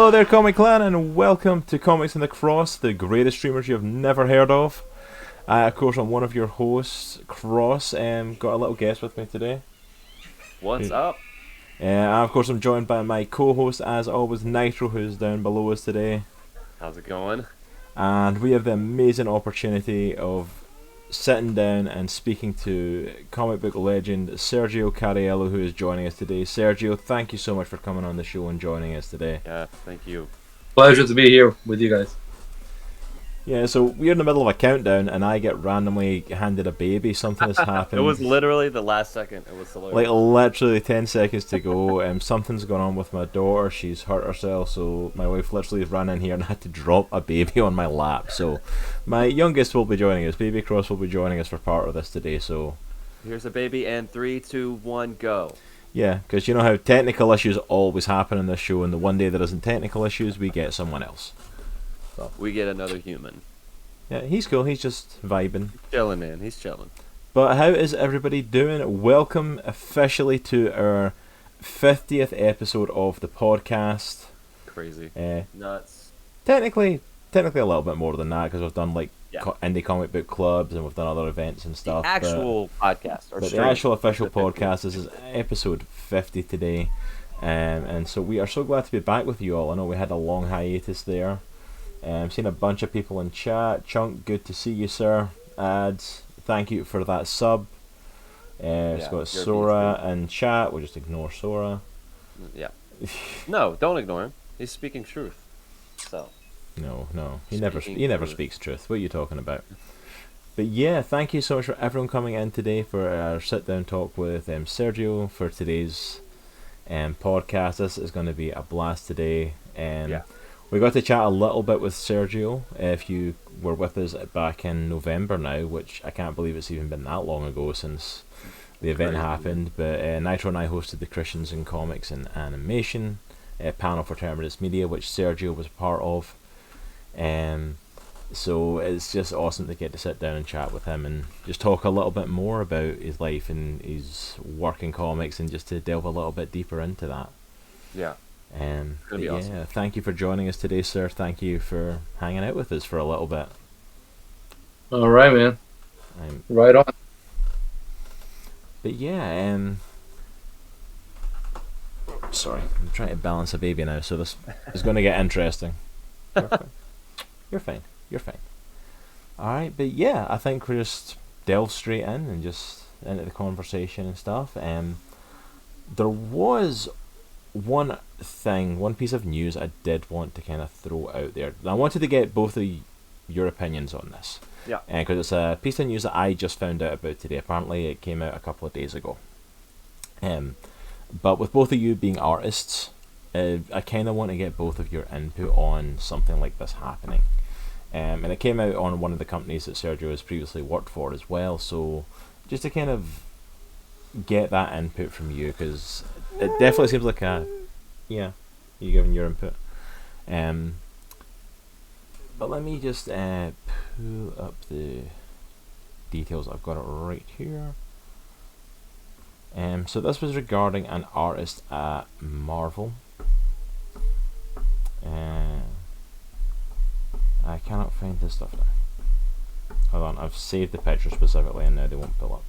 Hello there, Comic Clan, and welcome to Comics in the Cross, the greatest streamers you have never heard of. Of course, I'm one of your hosts, Cross, and got a little guest with me today. What's up? And of course, I'm joined by my co-host, as always, Nitro, who's down below us today. How's it going? And we have the amazing opportunity of sitting down and speaking to comic book legend Sergio Cariello, who is joining us today. Sergio, thank you so much for coming on the show and joining us today. Yeah, thank you. Pleasure to be here with you guys. Yeah, so we're in the middle of a countdown, and I get randomly handed a baby. Something has happened. It was literally the last second. It was hilarious. Like literally 10 seconds to go. Something's gone on with my daughter. She's hurt herself, so my wife literally ran in here and had to drop a baby on my lap. So my youngest will be joining us. Baby Cross will be joining us for part of this today. So here's a baby, and 3, 2, 1, go. Yeah, because you know how technical issues always happen in this show, and the one day there isn't technical issues, we get someone else. So we get another human. Yeah, he's cool. He's just vibing. Chilling, man. He's chilling. But how is everybody doing? Welcome officially to our 50th episode of the podcast. Crazy. Nuts. Technically a little bit more than that, because we've done indie comic book clubs and we've done other events and stuff. The actual podcast. But the actual official podcast, this is episode 50 today. And so we are so glad to be back with you all. I know we had a long hiatus there. Seen a bunch of people in chat. Chunk, good to see you, sir. Ads, thank you for that sub. It's got Sora in chat. We'll just ignore Sora. Yeah. No, don't ignore him. He's speaking truth. So. No. He never speaks truth. What are you talking about? But yeah, thank you so much for everyone coming in today for our sit-down talk with Sergio for today's podcast. This is going to be a blast today. We got to chat a little bit with Sergio, if you were with us back in November now, which I can't believe it's even been that long ago since the event happened. But Nitro and I hosted the Christians in Comics and Animation panel for Terminus Media, which Sergio was a part of. So it's just awesome to get to sit down and chat with him and just talk a little bit more about his life and his work in comics, and just to delve a little bit deeper into that. Yeah. Awesome. Thank you for joining us today, sir. Thank you for hanging out with us for a little bit. All right, man. Right on. But yeah, sorry, I'm trying to balance a baby now, so this is going to get interesting. You're fine. All right, but yeah, I think we'll just delve straight in and just into the conversation and stuff. There was one piece of news I did want to kind of throw out there. I wanted to get both of your opinions on this. Yeah. Because it's a piece of news that I just found out about today. Apparently it came out a couple of days ago. But with both of you being artists, I kind of want to get both of your input on something like this happening. And it came out on one of the companies that Sergio has previously worked for as well. So just to kind of get that input from you, because it definitely seems like you giving your input. But let me just pull up the details. I've got it right here. So this was regarding an artist at Marvel. I cannot find this stuff now. Hold on, I've saved the picture specifically and now they won't pull up.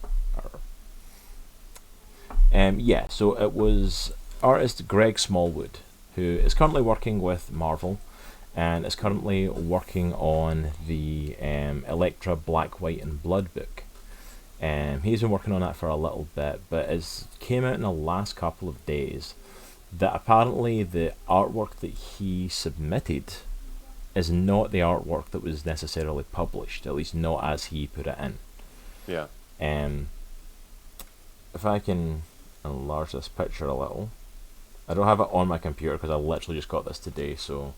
So it was artist Greg Smallwood, who is currently working with Marvel and is currently working on the Elektra Black, White and Blood book. He's been working on that for a little bit, but it came out in the last couple of days that apparently the artwork that he submitted is not the artwork that was necessarily published, at least not as he put it in. Yeah. If I can enlarge this picture a little. I don't have it on my computer because I literally just got this today, so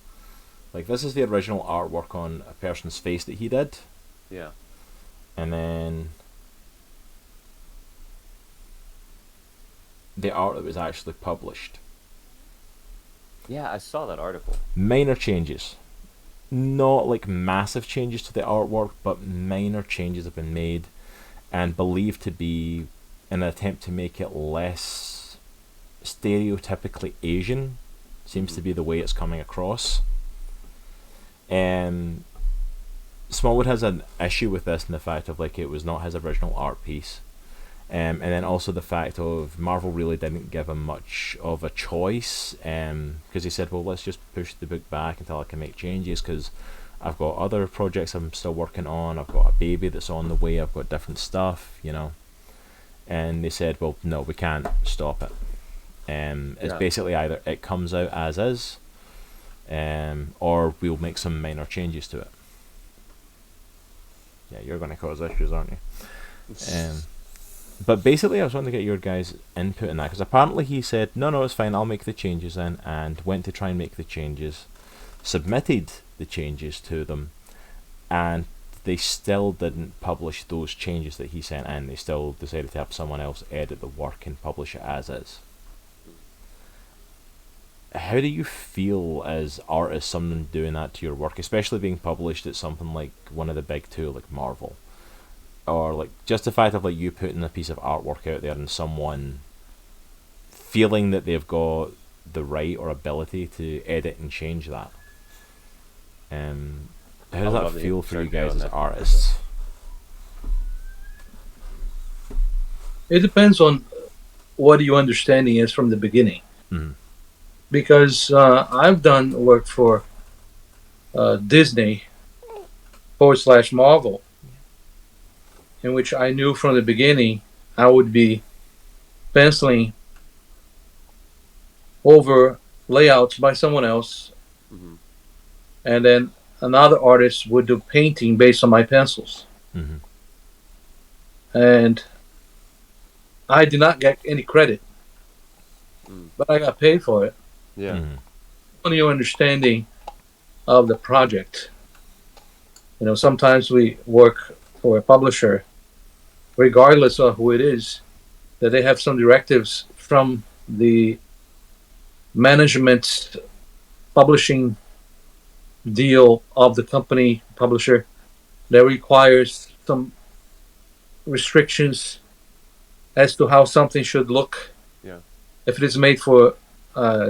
this is the original artwork on a person's face that he did. Yeah. And then the art that was actually published. Yeah, I saw that article. Minor changes. Not massive changes to the artwork, but minor changes have been made and believed to be an attempt to make it less stereotypically Asian, Seems to be the way it's coming across. Smallwood has an issue with this in the fact of like it was not his original art piece. And then also the fact of Marvel really didn't give him much of a choice, because he said, well, let's just push the book back until I can make changes, because I've got other projects I'm still working on, I've got a baby that's on the way, I've got different stuff, you know. And they said, well, no, we can't stop it. It's basically either it comes out as is, or we'll make some minor changes to it. Yeah, you're going to cause issues, aren't you? But basically, I was wanting to get your guys' input in that, because apparently he said, no, it's fine, I'll make the changes then, and went to try and make the changes, submitted the changes to them, and they still didn't publish those changes that he sent in. They still decided to have someone else edit the work and publish it as is. How do you feel as artists, someone doing that to your work, especially being published at something like one of the big two, like Marvel, or like just the fact of like you putting a piece of artwork out there and someone feeling that they've got the right or ability to edit and change that? How does that feel for you guys as artists? It depends on what your understanding is from the beginning. Mm-hmm. Because I've done work for Disney / Marvel, in which I knew from the beginning I would be penciling over layouts by someone else, and then another artist would do painting based on my pencils. And I did not get any credit, but I got paid for it. On your understanding of the project, you know, sometimes we work for a publisher, regardless of who it is, that they have some directives from the management publishing deal of the company publisher that requires some restrictions as to how something should look. If it is made for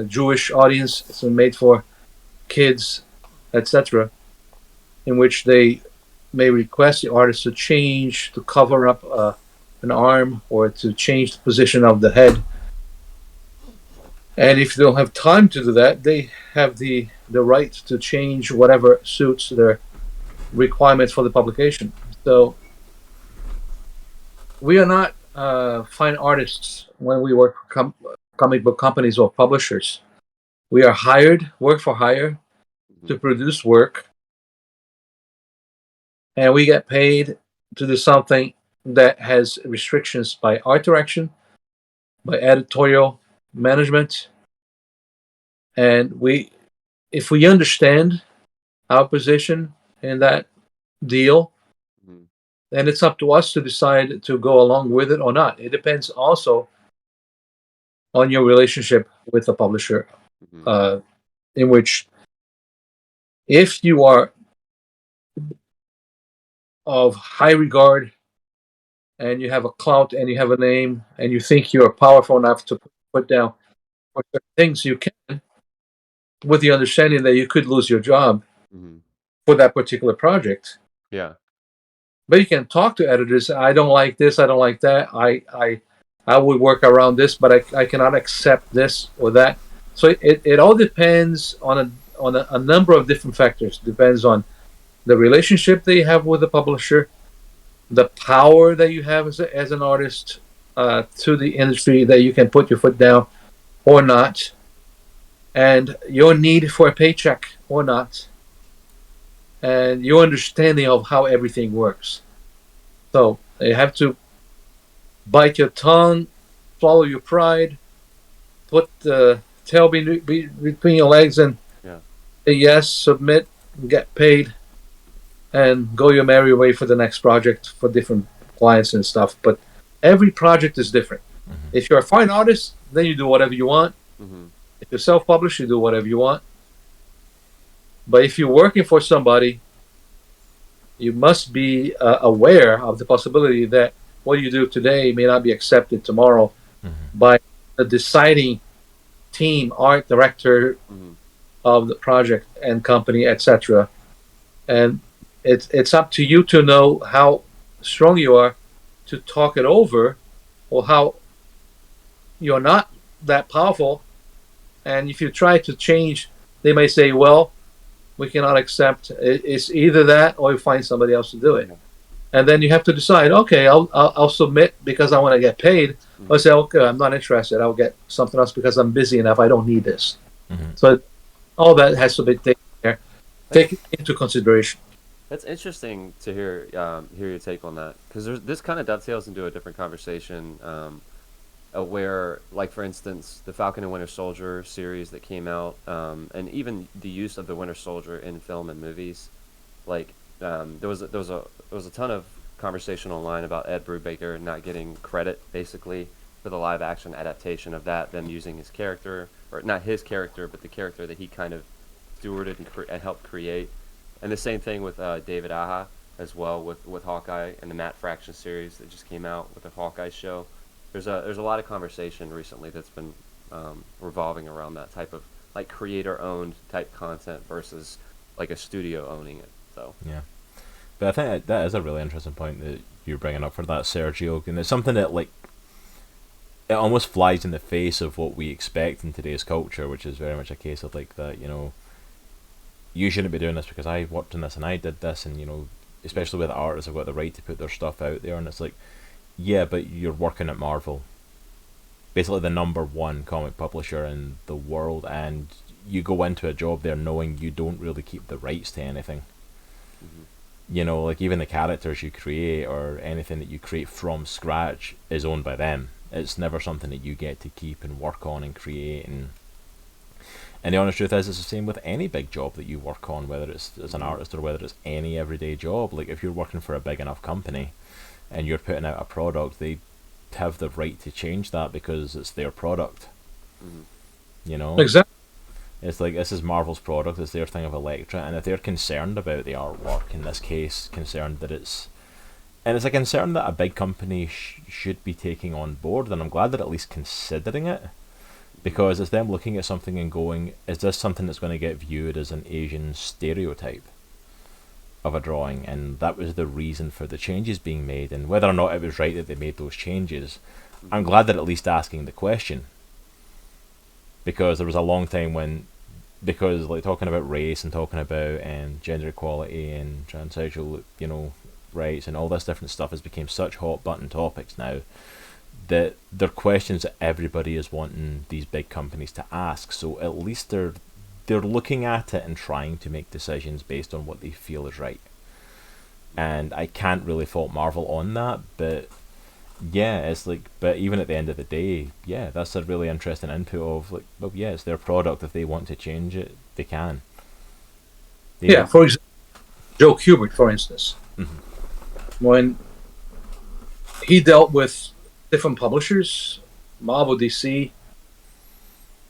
Jewish audience, it's made for kids, etc., in which they may request the artist to change, to cover up an arm, or to change the position of the head. And if they don't have time to do that, they have the right to change whatever suits their requirements for the publication. So we are not fine artists when we work for comic book companies or publishers. We are hired, work for hire, to produce work, and we get paid to do something that has restrictions by art direction, by editorial management, and if we understand our position in that deal, then it's up to us to decide to go along with it or not. It depends also on your relationship with the publisher, in which if you are of high regard and you have a clout and you have a name and you think you are powerful enough to put down for certain things, you can, with the understanding that you could lose your job for that particular project. But you can talk to editors. I don't like this, I don't like that, I would work around this, but I cannot accept this or that. So it all depends on a number of different factors. It depends on the relationship that you have with the publisher, the power that you have as an artist to the industry, that you can put your foot down or not, and your need for a paycheck or not, and your understanding of how everything works. So you have to bite your tongue, swallow your pride, put the tail between your legs, and say yes, submit, get paid, and go your merry way for the next project for different clients and stuff. But every project is different. If you're a fine artist, then you do whatever you want. If you're self-published, you do whatever you want. But if you're working for somebody, you must be aware of the possibility that what you do today may not be accepted tomorrow by the deciding team, art director of the project and company, etc. And it's up to you to know how strong you are to talk it over, or how you're not that powerful. And if you try to change, they may say, "Well, we cannot accept. It's either that, or you find somebody else to do it." And then you have to decide. Okay, I'll submit because I want to get paid. Or say, okay, I'm not interested. I'll get something else because I'm busy enough. I don't need this. So all that has to be taken into consideration. That's interesting to hear your take on that, because this kind of dovetails into a different conversation, where, like, for instance, the Falcon and Winter Soldier series that came out, and even the use of the Winter Soldier in film and movies, like, there was a ton of conversation online about Ed Brubaker not getting credit, basically, for the live action adaptation of that, them using his character, or not his character, but the character that he kind of stewarded and helped create. And the same thing with David Aja as well, with Hawkeye and the Matt Fraction series that just came out with the Hawkeye show. There's a lot of conversation recently that's been revolving around that type of, like, creator-owned type content versus, like, a studio owning it. So yeah, but I think that is a really interesting point that you're bringing up for that, Sergio, and it's something that, like, it almost flies in the face of what we expect in today's culture, which is very much a case of, like, that, you know, you shouldn't be doing this because I worked on this and I did this, and, you know, especially with artists have got the right to put their stuff out there, and it's like, yeah, but you're working at Marvel, basically the #1 comic publisher in the world, and you go into a job there knowing you don't really keep the rights to anything. You know, like, even the characters you create or anything that you create from scratch is owned by them. It's never something that you get to keep and work on and create. And the honest truth is, it's the same with any big job that you work on, whether it's as an artist or whether it's any everyday job. Like, if you're working for a big enough company and you're putting out a product, they have the right to change that because it's their product. You know? Exactly. It's like, this is Marvel's product, it's their thing of Elektra, and if they're concerned about the artwork, in this case, concerned that it's... And it's a concern that a big company should be taking on board, and I'm glad they're at least considering it, because it's them looking at something and going, is this something that's going to get viewed as an Asian stereotype of a drawing? And that was the reason for the changes being made, and whether or not it was right that they made those changes, I'm glad they're at least asking the question. Because there was a long time when, because, like, talking about race and talking about gender equality and transsexual, you know, rights and all this different stuff has become such hot button topics now that they're questions that everybody is wanting these big companies to ask. So at least they're looking at it and trying to make decisions based on what they feel is right. And I can't really fault Marvel on that, but yeah, it's like, but even at the end of the day, yeah, that's a really interesting input of, like, well, yeah, it's their product. If they want to change it, they can. Yeah, for example, Joe Kubert, for instance, when he dealt with different publishers, Marvel, DC,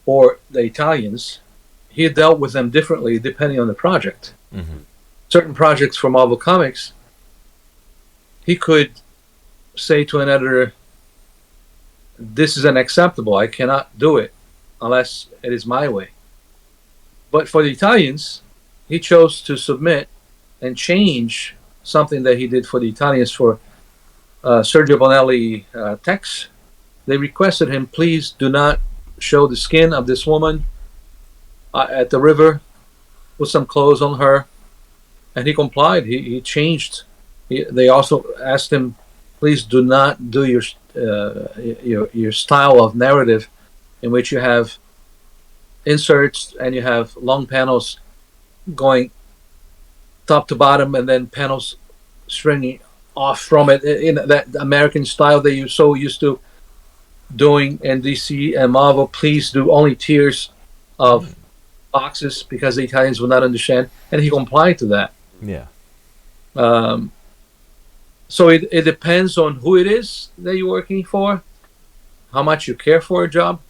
or the Italians, he dealt with them differently depending on the project. Certain projects for Marvel Comics, he could say to an editor, this is unacceptable, I cannot do it unless it is my way. But for the Italians, he chose to submit and change something that he did for the Italians for Sergio Bonelli text. They requested him, please do not show the skin of this woman at the river, put some clothes on her, and he complied. He changed. They also asked him, please do not do your style of narrative in which you have inserts and you have long panels going top to bottom and then panels stringing off from it in that American style that you're so used to doing in DC and Marvel. Please do only tiers of boxes because the Italians will not understand. And he complied to that. Yeah. So it depends on who it is that you're working for, how much you care for a job,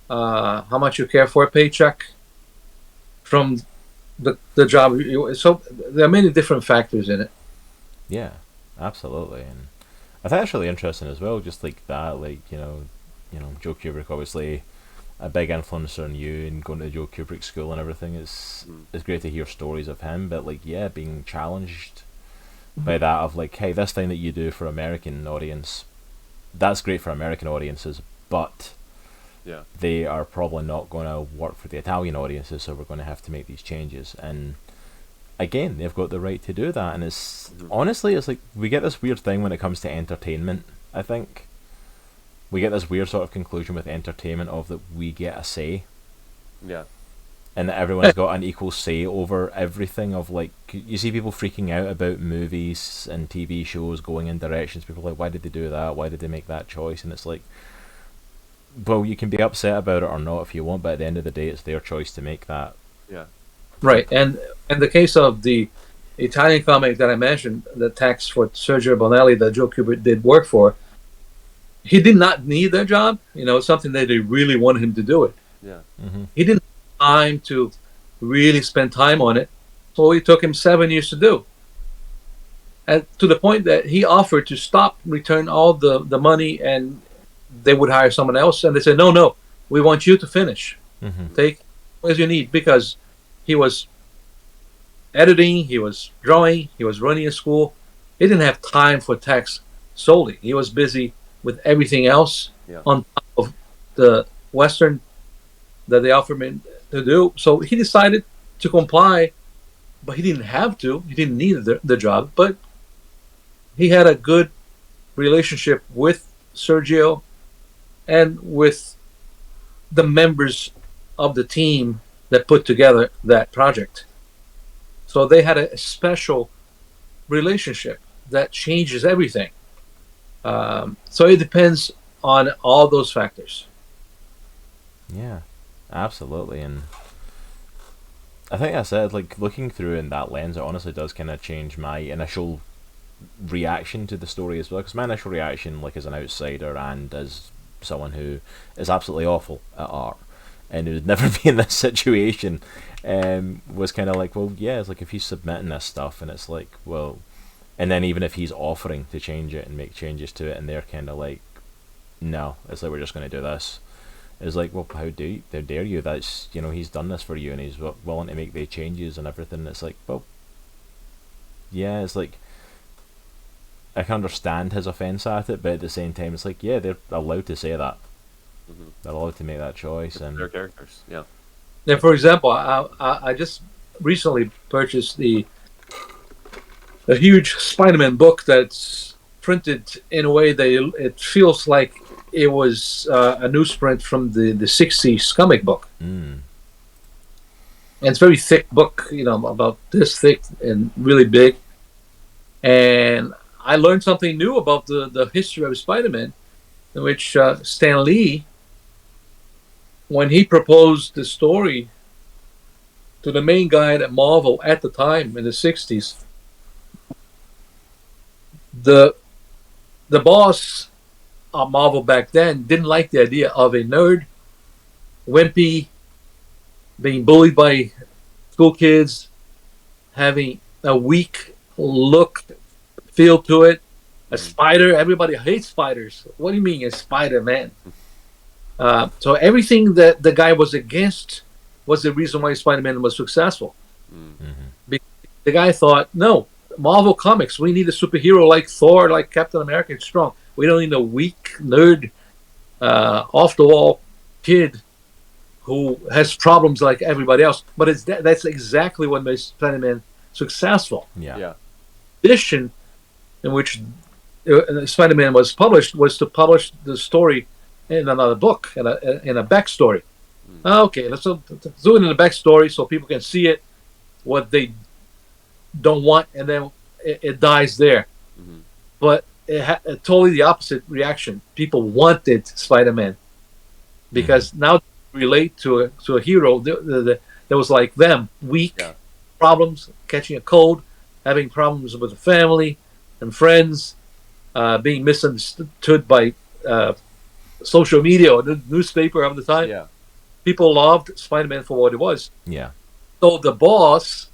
how much you care for a paycheck from the job. So there are many different factors in it. Yeah, absolutely. And I think that's really interesting as well, just like that, like, you know, Joe Kubrick obviously a big influence on you and going to the Joe Kubert School and everything. It's great to hear stories of him, but like being challenged by that of like, hey, this thing that you do for American audience, that's great for American audiences, but they are probably not going to work for the Italian audiences, so we're going to have to make these changes. And again, they've got the right to do that. And it's honestly, it's like we get this weird thing when it comes to entertainment. I think we get this weird sort of conclusion with entertainment of that we get a say. Yeah. And that everyone's got an equal say over everything. Of like, you see people freaking out about movies and TV shows going in directions. People are like, why did they do that? Why did they make that choice? And it's like, well, you can be upset about it or not if you want, but at the end of the day, it's their choice to make that. Yeah. Right, and in the case of the Italian comic that I mentioned, the text for Sergio Bonelli that Joe Kubert did work for, he did not need that job. You know, it's something that they really wanted him to do it. Yeah. He didn't have time to really spend time on it, so it took him 7 years to do. And to the point that he offered to stop, return all the money, and they would hire someone else. And they said, no, we want you to finish. Take as you need, because he was editing, he was drawing, he was running a school. He didn't have time for text solely. He was busy with everything else on top of the Western that they offered him to do. So he decided to comply, but he didn't have to. He didn't need the job, but he had a good relationship with Sergio and with the members of the team that put together that project. So they had a special relationship that changes everything. So it depends on all those factors. Yeah, absolutely. And I think I said, like, looking through in that lens, it honestly does kind of change my initial reaction to the story as well. Because my initial reaction, like, as an outsider and as someone who is absolutely awful at art and who'd never be in this situation, was kind of like, well, yeah, it's like if he's submitting this stuff and it's like, well, and then even if he's offering to change it and make changes to it and they're kind of like, no, it's like, we're just going to do this. It's like, well, how dare you? That's, you know, he's done this for you and he's willing to make the changes and everything. It's like, well, yeah, it's like, I can understand his offence at it, but at the same time, it's like, yeah, they're allowed to say that. They're allowed to make that choice. And their characters, yeah. Yeah, for example, I just recently purchased a huge Spider-Man book that's printed in a way that it feels like it was a newsprint from the 60s comic book. And it's a very thick book, you know, about this thick and really big. And I learned something new about the history of Spider-Man, in which Stan Lee, when he proposed the story to the main guy at Marvel at the time in the 60s, the boss of Marvel back then didn't like the idea of a nerd, wimpy, being bullied by school kids, having a weak look, feel to it, a spider. Everybody hates spiders. What do you mean a Spider-Man? So everything that the guy was against was the reason why Spider-Man was successful. The guy thought, no, Marvel Comics, we need a superhero like Thor, like Captain America, it's strong. We don't need a weak, nerd, off-the-wall kid who has problems like everybody else. But that's exactly what makes Spider-Man successful. Yeah. The edition in which Spider-Man was published was to publish the story in another book, in a backstory. Okay, let's do it in a backstory so people can see it, what they don't want, and then it dies there. But it had totally the opposite reaction. People wanted Spider-Man because now they relate to a hero that was like them, weak, problems, catching a cold, having problems with the family and friends, being misunderstood by social media or the newspaper of the time. Yeah. People loved Spider-Man for what it was. Yeah. So the boss,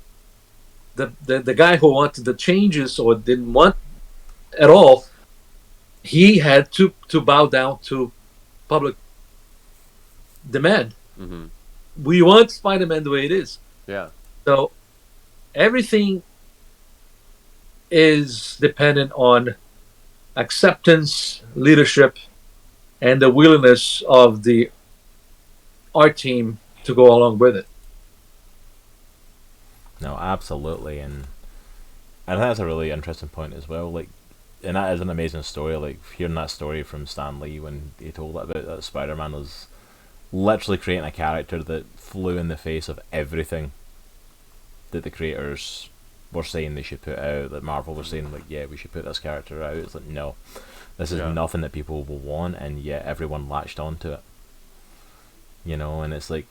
the guy who wanted the changes or didn't want at all, he had to bow down to public demand. Mm-hmm. We want Spider-Man the way it is. Yeah. So everything is dependent on acceptance, leadership, and the willingness of the art team to go along with it. No, absolutely, and I think that's a really interesting point as well. Like, and that is an amazing story. Like hearing that story from Stan Lee when he told about that Spider-Man was literally creating a character that flew in the face of everything that the creators were saying they should put out. That Marvel were saying like, yeah, we should put this character out. It's like, no, this is nothing that people will want, and yet everyone latched onto it. You know, and it's like,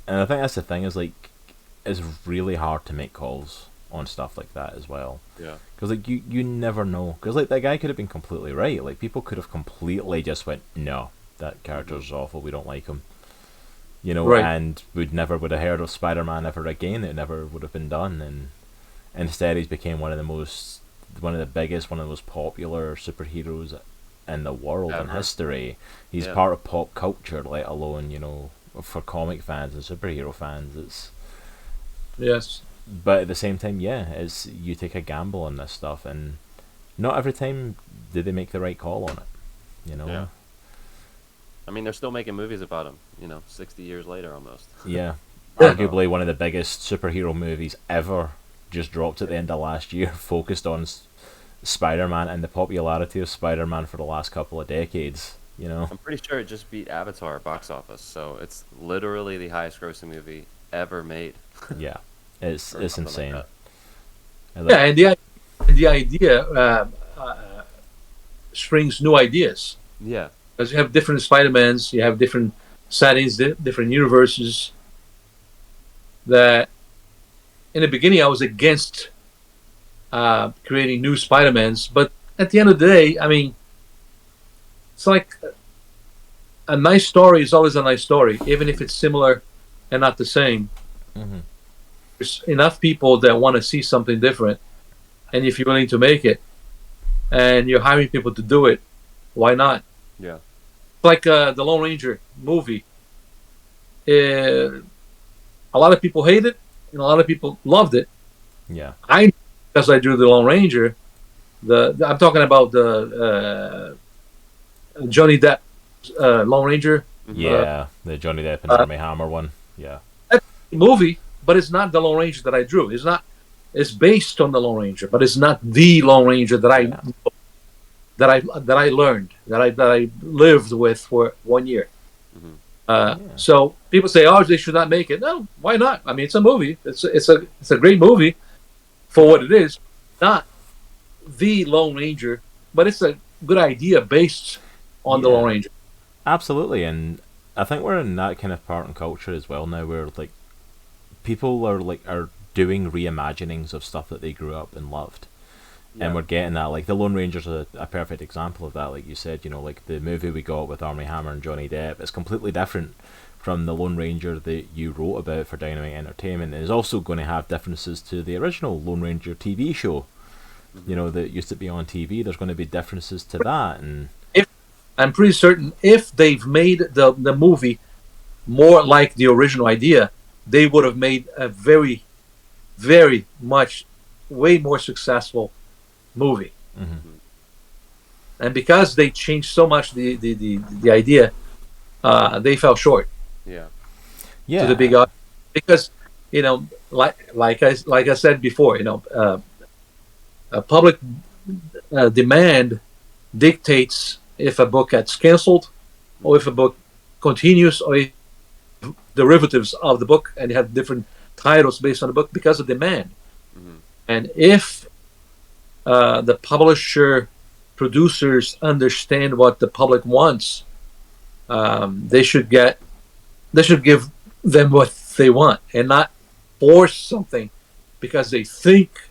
and I think that's the thing is like, it's really hard to make calls on stuff like that as well. Yeah. Because like you never know. Because like that guy could have been completely right. Like people could have completely just went, no, that character's awful. We don't like him. You know, Right. and we never would have heard of Spider-Man ever again. It never would have been done. And instead, he's became one of the biggest, one of the most popular superheroes in the world in Ever. history. He's Yeah. part of pop culture, let alone, you know, for comic fans and superhero fans. It's Yes. But at the same time, yeah, it's you take a gamble on this stuff, and not every time did they make the right call on it. You know. Yeah. I mean, they're still making movies about him. 60 years later almost. Yeah. Yeah. Arguably one of the biggest superhero movies ever just dropped at the end of last year, focused on Spider-Man and the popularity of Spider-Man for the last couple of decades. You know. I'm pretty sure it just beat Avatar at box office, so it's literally the highest grossing movie ever made. Yeah, it's Or something like insane. that. Yeah, and the idea springs new ideas. Yeah. Because you have different Spider-Mans, you have different settings, different universes. That in the beginning I was against creating new Spider-Mans, but at the end of the day, I mean, it's like a nice story is always a nice story, even if it's similar and not the same. Mm-hmm. There's enough people that want to see something different, and if you're willing to make it, and you're hiring people to do it, why not? Yeah. Like the Lone Ranger movie. A lot of people hate it, and a lot of people loved it. Yeah. Because I drew the Lone Ranger. I'm talking about the Johnny Depp Lone Ranger Yeah, the Johnny Depp and Armie Hammer one. Yeah. movie, but it's not the Lone Ranger that I drew. It's not. It's based on the Lone Ranger, but it's not the Lone Ranger that I learned that I lived with for 1 year. So people say, "Oh, they should not make it." No, why not? I mean, it's a movie. It's a great movie for what it is. Not the Lone Ranger, but it's a good idea based on the Lone Ranger. Absolutely, and I think we're in that kind of part in culture as well now, where like people are doing reimaginings of stuff that they grew up and loved. And we're getting that, like the Lone Ranger's a perfect example of that. Like you said, you know, like the movie we got with Armie Hammer and Johnny Depp, it's completely different from the Lone Ranger that you wrote about for Dynamite Entertainment. And it's also going to have differences to the original Lone Ranger TV show, you know, that used to be on TV. There's going to be differences to that, and I'm pretty certain if they've made the movie more like the original idea, they would have made a very, very much, way more successful movie. Mm-hmm. And because they changed so much the idea, they fell short Yeah. to the big audience. Because, you know, like I said before, you know, a public demand dictates if a book gets canceled, or if a book continues, or if derivatives of the book, and you have different titles based on the book because of demand. And if the publisher producers understand what the public wants, they should give them what they want, and not force something because they think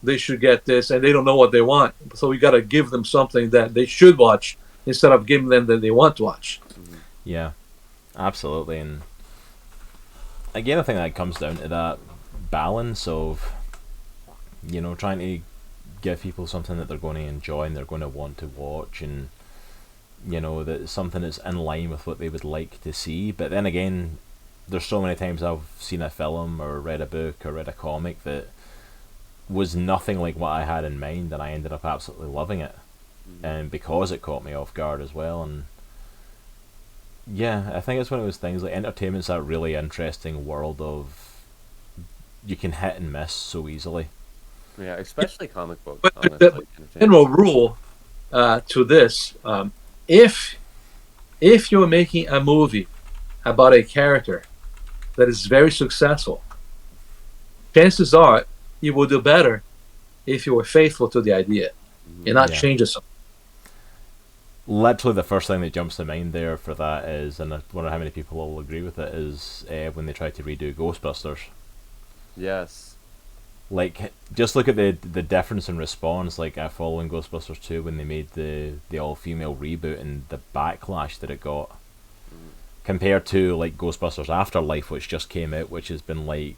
they should get this and they don't know what they want. So we got to give them something that they should watch instead of giving them that they want to watch. Yeah, absolutely. And again, I think that comes down to that balance of, you know, trying to give people something that they're going to enjoy and they're going to want to watch, and you know, that something that's in line with what they would like to see. But then again, there's so many times I've seen a film or read a book or read a comic that was nothing like what I had in mind, and I ended up absolutely loving it, and because it caught me off guard as well. And yeah, I think it's one of those things, like, entertainment's that really interesting world of you can hit and miss so easily. Yeah, especially comic books. But Honestly, the general rule to this, if you're making a movie about a character that is very successful, chances are you will do better if you were faithful to the idea and not change it. Literally, the first thing that jumps to mind there for that is, and I wonder how many people will agree with it, is when they tried to redo Ghostbusters. Yes. Like, just look at the difference in response, like, following Ghostbusters 2 when they made the all-female reboot and the backlash that it got, compared to, like, Ghostbusters Afterlife, which just came out, which has been, like,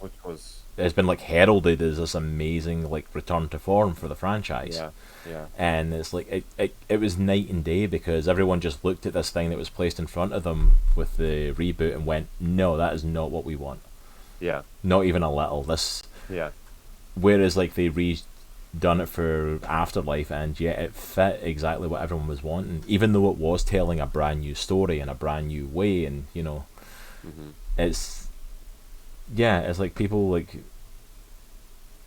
it's been, like, heralded as this amazing, like, return to form for the franchise. Yeah. And it's like, it was night and day, because everyone just looked at this thing that was placed in front of them with the reboot and went, no, that is not what we want. Yeah. Not even a little. Yeah. Whereas, like, they redone it for Afterlife, and yeah, it fit exactly what everyone was wanting, even though it was telling a brand new story in a brand new way. And, you know, it's like people, like,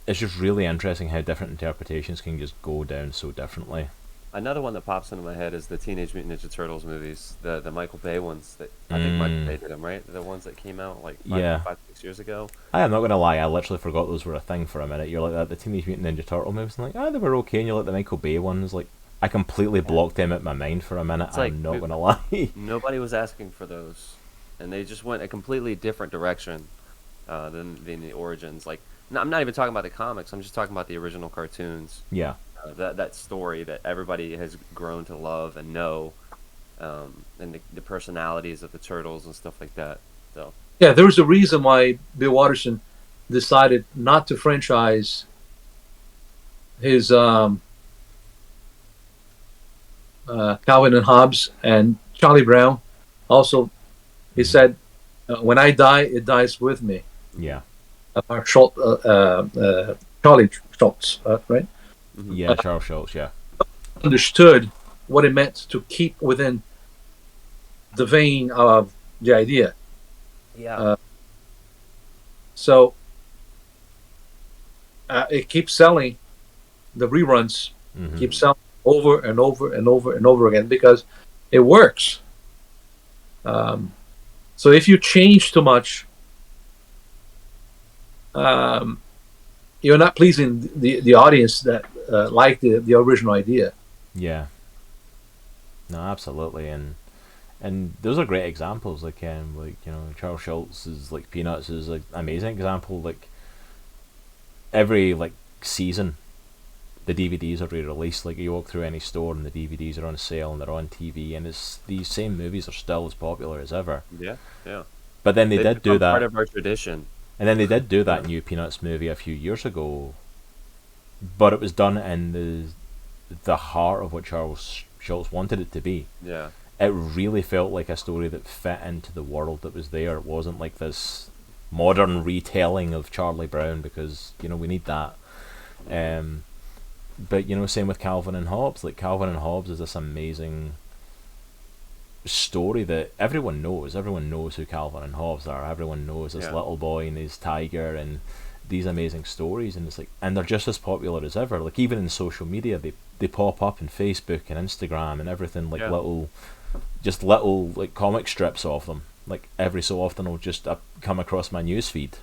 it's just really interesting how different interpretations can just go down so differently. Another one that pops into my head is the Teenage Mutant Ninja Turtles movies, the Michael Bay ones that I think Michael Bay did them, right? The ones that came out like 5-6 years ago. I am not gonna lie, I literally forgot those were a thing for a minute. You're like that, the Teenage Mutant Ninja Turtle movies, and like, they were okay, and you're like the Michael Bay ones, like, I completely blocked them out my mind for a minute. It's like, I'm not gonna lie. Nobody was asking for those, and they just went a completely different direction than the origins. Like, I'm not even talking about the comics. I'm just talking about the original cartoons. Yeah. That story that everybody has grown to love and know, and the personalities of the turtles and stuff like that. So yeah, there was a reason why Bill Watterson decided not to franchise his Calvin and Hobbes and Charlie Brown. Also, he said, "When I die, it dies with me." Yeah. Charlie Schultz, right? Yeah, Charles Schultz, yeah. Understood what it meant to keep within the vein of the idea. Yeah. So it keeps selling. The reruns keep selling over and over and over and over again because it works. So if you change too much, you're not pleasing the audience that like the original idea. Yeah. No, absolutely, and those are great examples. Like, you know, Charles Schultz's, like, Peanuts is an amazing example. Like, every, like, season, the DVDs are re-released. Like, you walk through any store and the DVDs are on sale and they're on TV, and it's these same movies are still as popular as ever. Yeah. But then they did do that. Part of our tradition. And then they did do that new Peanuts movie a few years ago, but it was done in the heart of what Charles Schultz wanted it to be. Yeah. It really felt like a story that fit into the world that was there. It wasn't like this modern retelling of Charlie Brown, because, you know, we need that. But, you know, same with Calvin and Hobbes. Like, Calvin and Hobbes is this amazing story that everyone knows. Everyone knows who Calvin and Hobbes are. Everyone knows this little boy and his tiger and these amazing stories, and it's like, and they're just as popular as ever. Like, even in social media, they pop up in Facebook and Instagram and everything, like little like comic strips of them. Like, every so often I'll just come across my newsfeed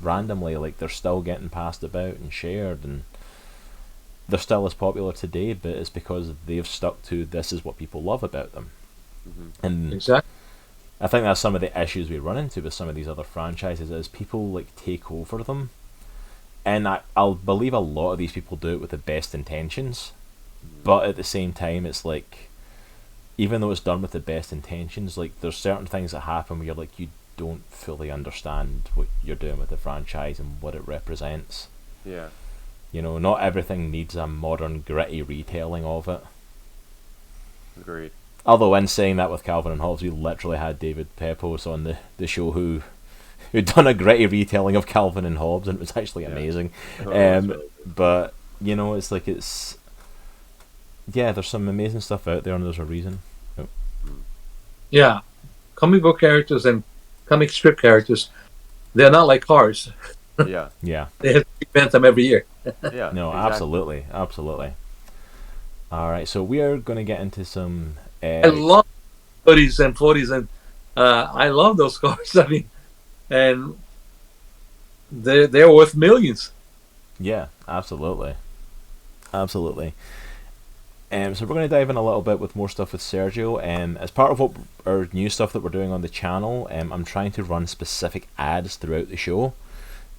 randomly. Like, they're still getting passed about and shared, and they're still as popular today, but it's because they've stuck to this is what people love about them. And exactly. I think that's some of the issues we run into with some of these other franchises, is people, like, take over them, and I'll believe a lot of these people do it with the best intentions, but at the same time, it's like, even though it's done with the best intentions, like, there's certain things that happen where you're like, you don't fully understand what you're doing with the franchise and what it represents. Yeah. You know, not everything needs a modern, gritty retelling of it. Agreed. Although, in saying that, with Calvin and Hobbes, we literally had David Pepos on the show who'd done a gritty retelling of Calvin and Hobbes, and it was actually amazing. But it's like there's some amazing stuff out there, and there's a reason. Oh. Yeah, comic book characters and comic strip characters, they're not like cars. Yeah. They have to reinvent them every year. Yeah. No, exactly. absolutely. All right, so we are going to get into some. I love 30s and 40s, and I love those cars. I mean, and they're worth millions. Yeah, absolutely. So we're going to dive in a little bit with more stuff with Sergio. As part of what our new stuff that we're doing on the channel, I'm trying to run specific ads throughout the show,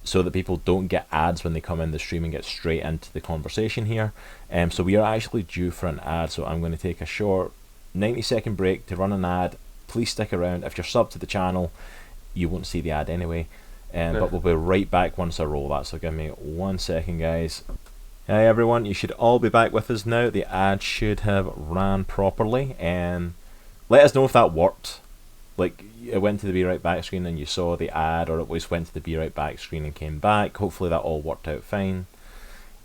so that people don't get ads when they come in the stream and get straight into the conversation here. So we are actually due for an ad, so I'm going to take a short 90-second break to run an ad. Please stick around. If you're subbed to the channel, you won't see the ad anyway. But we'll be right back once I roll that, so give me 1 second, guys. Hey everyone, you should all be back with us now. The ad should have ran properly. Let us know if that worked. Like, it went to the Be Right Back screen and you saw the ad, or it was went to the Be Right Back screen and came back. Hopefully that all worked out fine.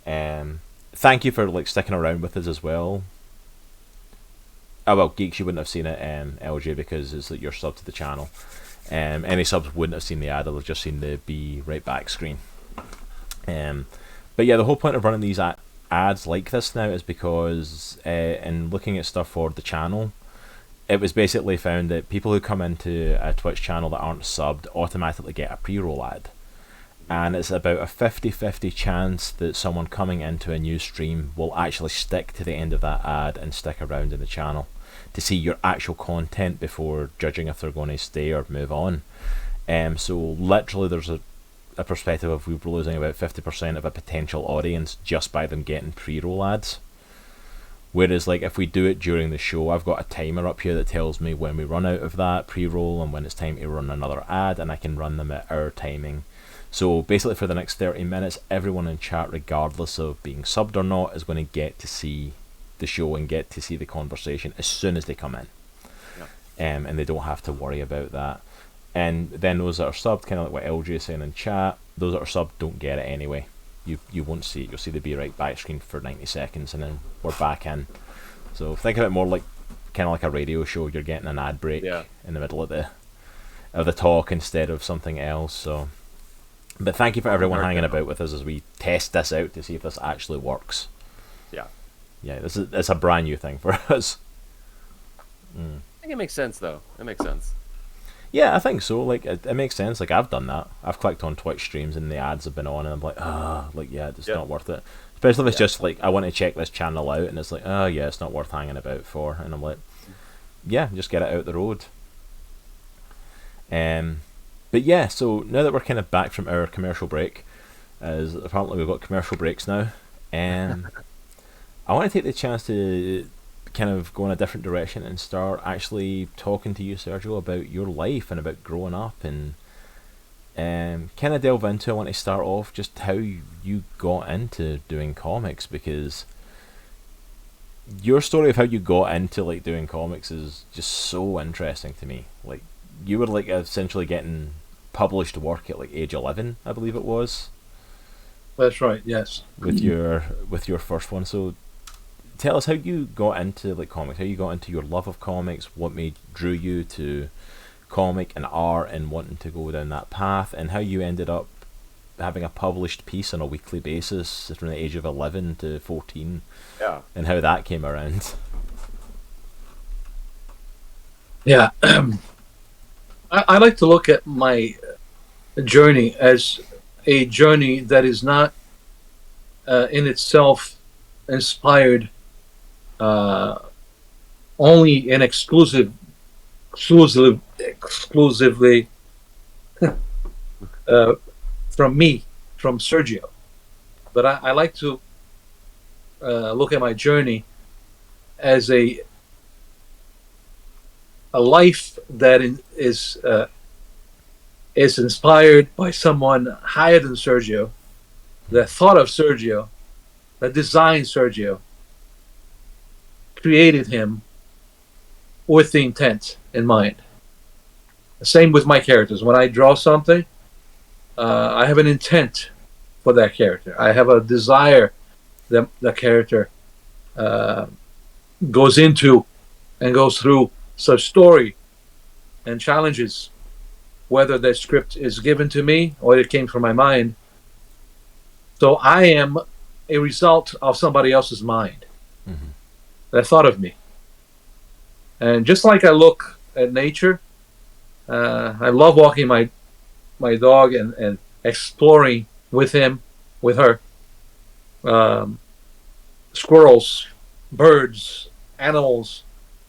Thank you for sticking around with us as well. Oh well, Geeks, you wouldn't have seen it, LJ, because it's you're subbed to the channel. Any subs wouldn't have seen the ad, they'll have just seen the Be Right Back screen. But yeah, the whole point of running these ads like this now is because in looking at stuff for the channel, it was basically found that people who come into a Twitch channel that aren't subbed automatically get a pre-roll ad. And it's about a 50-50 chance that someone coming into a new stream will actually stick to the end of that ad and stick around in the channel to see your actual content before judging if they're going to stay or move on. So literally there's a perspective of we're losing about 50% of a potential audience just by them getting pre-roll ads. Whereas if we do it during the show, I've got a timer up here that tells me when we run out of that pre-roll and when it's time to run another ad, and I can run them at our timing. So basically for the next 30 minutes, everyone in chat, regardless of being subbed or not, is going to get to see the show and get to see the conversation as soon as they come in. Yeah. And they don't have to worry about that. And then those that are subbed, kind of like what LJ is saying in chat, those that are subbed don't get it anyway. You won't see it. You'll see the Be Right Back screen for 90 seconds and then we're back in. So think of it more kind of like a radio show. You're getting an ad break in the middle of the talk instead of something else. So, but thank you for everyone hanging about with us as we test this out to see if this actually works. Yeah, it's a brand new thing for us. I think it makes sense though. It makes sense. Yeah, I think so. It makes sense. I've done that. I've clicked on Twitch streams and the ads have been on, and I'm it's not worth it. Especially if it's just I want to check this channel out, and it's it's not worth hanging about for. And I'm just get it out the road. But yeah, so now that we're kind of back from our commercial break, as apparently we've got commercial breaks now, I want to take the chance to kind of go in a different direction and start actually talking to you, Sergio, about your life and about growing up, and kind of delve into. I want to start off just how you got into doing comics, because your story of how you got into doing comics is just so interesting to me. You were essentially getting published work at age 11, I believe it was. That's right. Yes. With your first one, so. Tell us how you got into comics, how you got into your love of comics, what drew you to comic and art and wanting to go down that path, and how you ended up having a published piece on a weekly basis from the age of 11 to 14, and how that came around. Yeah, I like to look at my journey as a journey that is not in itself inspired only and exclusively from me, from Sergio. But I like to look at my journey as a life that is inspired by someone higher than Sergio, that thought of Sergio, that designed Sergio, created him, with the intent in mind. Same with my characters. When I draw something, I have an intent for that character. I have a desire that the character goes into and goes through such story and challenges, whether the script is given to me or it came from my mind. So I am a result of somebody else's mind that thought of me. And just like I look at nature, I love walking my dog and exploring with him, with her. Squirrels, birds, animals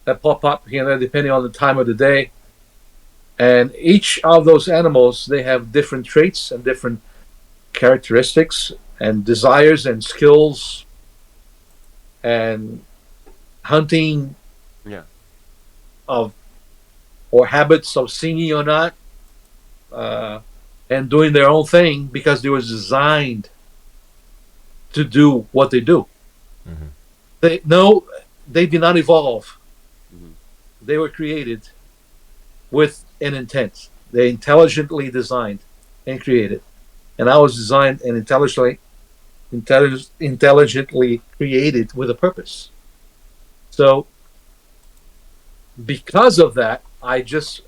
that pop up here and there depending on the time of the day. And each of those animals, they have different traits and different characteristics and desires and skills and hunting or habits of singing or not, and doing their own thing because they were designed to do what they do. They did not evolve. They were created with an intent. They intelligently designed and created. And I was designed and intelligently created with a purpose. So because of that, I just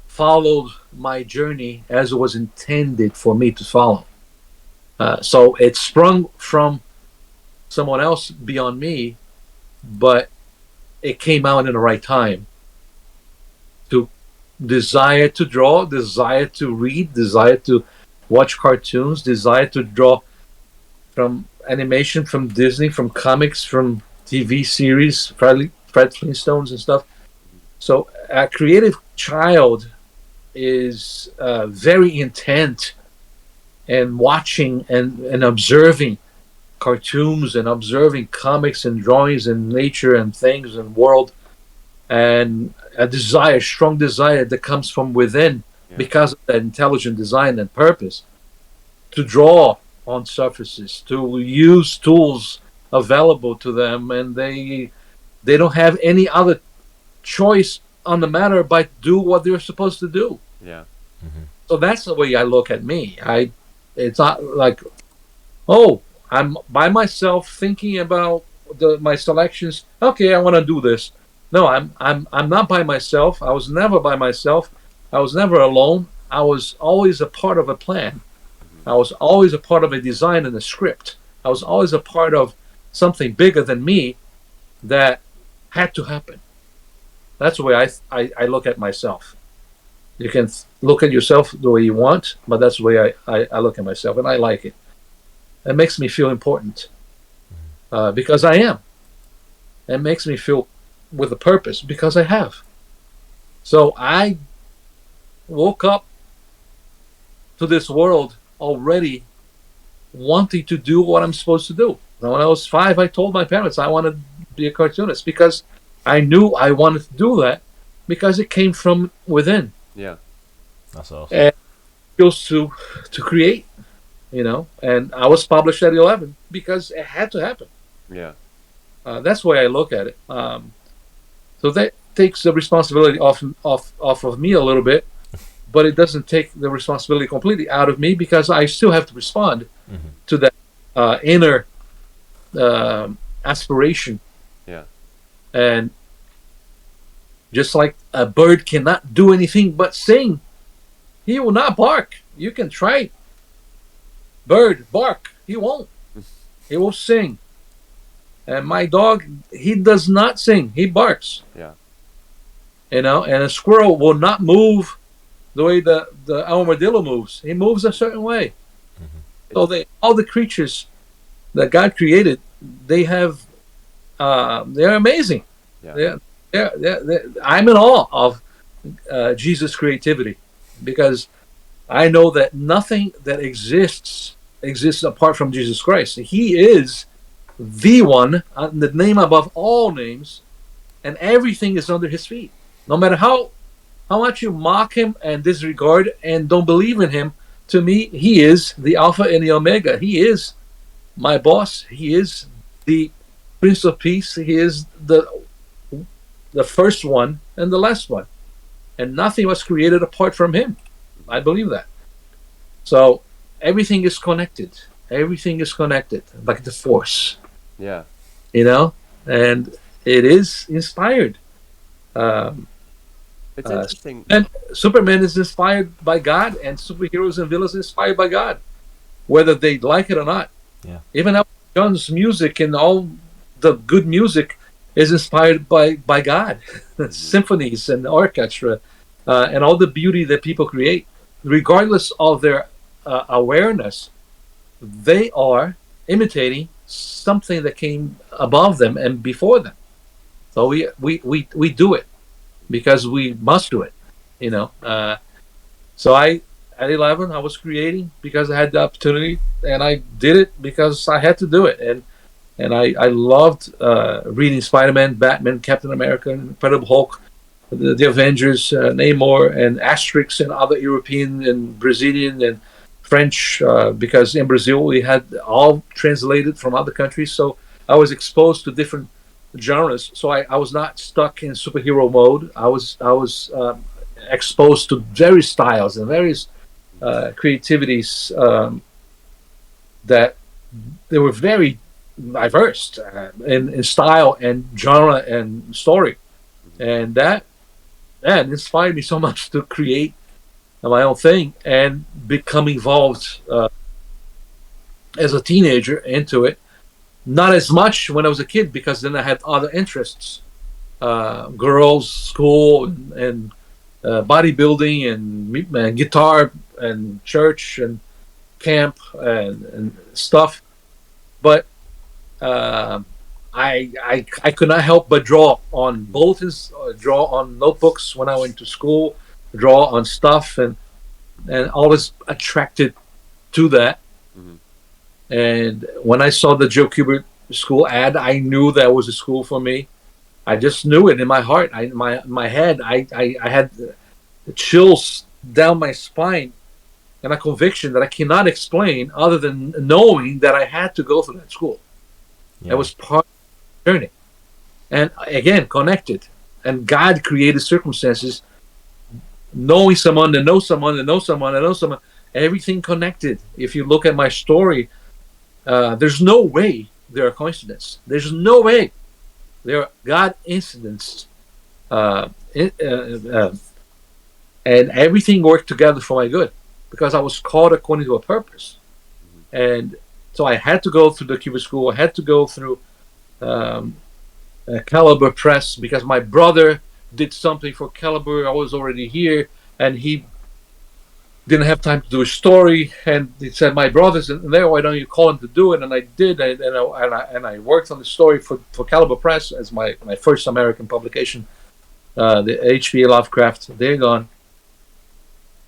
followed my journey as it was intended for me to follow. So it sprung from someone else beyond me, but it came out in the right time. To desire to draw, desire to read, desire to watch cartoons, desire to draw from animation, from Disney, from comics, from TV series, Fred Flintstones and stuff. So a creative child is very intent and watching and observing cartoons and observing comics and drawings and nature and things and world, and a desire, strong desire that comes from within because of that intelligent design and purpose to draw on surfaces, to use tools available to them, and they don't have any other choice on the matter but do what they're supposed to do. So that's the way I look at me. It's not like, oh, I'm by myself thinking about my selections. Okay, I want to do this. No, I'm not by myself. I was never by myself. I was never alone. I was always a part of a plan. I was always a part of a design and a script. I was always a part of something bigger than me that had to happen. That's the way I look at myself. You can look at yourself the way you want, but that's the way I look at myself, and I like it. It makes me feel important because I am. It makes me feel with a purpose because I have. So I woke up to this world already wanting to do what I'm supposed to do. Now, when I was 5, I told my parents I wanted to be a cartoonist because I knew I wanted to do that because it came from within. Yeah, that's awesome. And it goes to create, and I was published at 11 because it had to happen. Yeah, that's the way I look at it. So that takes the responsibility off of me a little bit, but it doesn't take the responsibility completely out of me because I still have to respond to that inner aspiration. Yeah. And just like a bird cannot do anything but sing, he will not bark. You can try bird bark. He won't. He will sing. And my dog, he does not sing. He barks. Yeah. And a squirrel will not move the way the armadillo moves. He moves a certain way. So all the creatures that God created, they have, they're amazing. Yeah. I'm in awe of Jesus' creativity because I know that nothing that exists apart from Jesus Christ. He is the one, the name above all names, and everything is under his feet. No matter how much you mock him and disregard and don't believe in him, to me, he is the Alpha and the Omega. He is my boss. He is the Prince of Peace. He is the first one and the last one, and nothing was created apart from him. I believe that. So everything is connected. Everything is connected, like the force, Yeah. and it is inspired. Um, It's uh, interesting. and Superman is inspired by God, and superheroes and villains are inspired by God, whether they like it or not. Yeah. Even Elton John's music and all the good music is inspired by God. Symphonies and orchestra, and all the beauty that people create, regardless of their awareness, they are imitating something that came above them and before them. So we do it because we must do it. You know. So at 11 I was creating because I had the opportunity, and I did it because I had to do it. And I loved reading Spider-Man, Batman, Captain America, Incredible Hulk, the Avengers, Namor, and Asterix, and other European and Brazilian and French, because in Brazil we had all translated from other countries. So I was exposed to different genres. So I was not stuck in superhero mode. I was exposed to various styles and various creativities, that they were very diverse in style and genre and story, and that inspired me so much to create my own thing and become involved as a teenager into it. Not as much when I was a kid, because then I had other interests, girls, school, and bodybuilding, and guitar, and church, and camp, and stuff. But uh, I could not help but draw on bulletins, draw on notebooks when I went to school, draw on stuff, and always attracted to that. Hmm. And when I saw the Joe Kubert School ad, I knew that was a school for me. I just knew it in my heart, my head. I had chills down my spine, and a conviction that I cannot explain, other than knowing that I had to go through that school. That Yeah. was part of the journey. And again, connected. And God created circumstances, knowing someone that knows someone that knows someone that knows someone, everything connected. If you look at my story, there's no way there are coincidences. There's no way there are God incidents. Uh, and everything worked together for my good, because I was called according to a purpose. And so I had to go through the Cuba School. I had to go through um, Caliber Press, because my brother did something for Caliber. I was already here, and he didn't have time to do a story. And he said, "My brother's in there. Why don't you call him to do it?" And I did, and I worked on the story for Caliber Press as my first American publication, the H.P. Lovecraft. They're gone.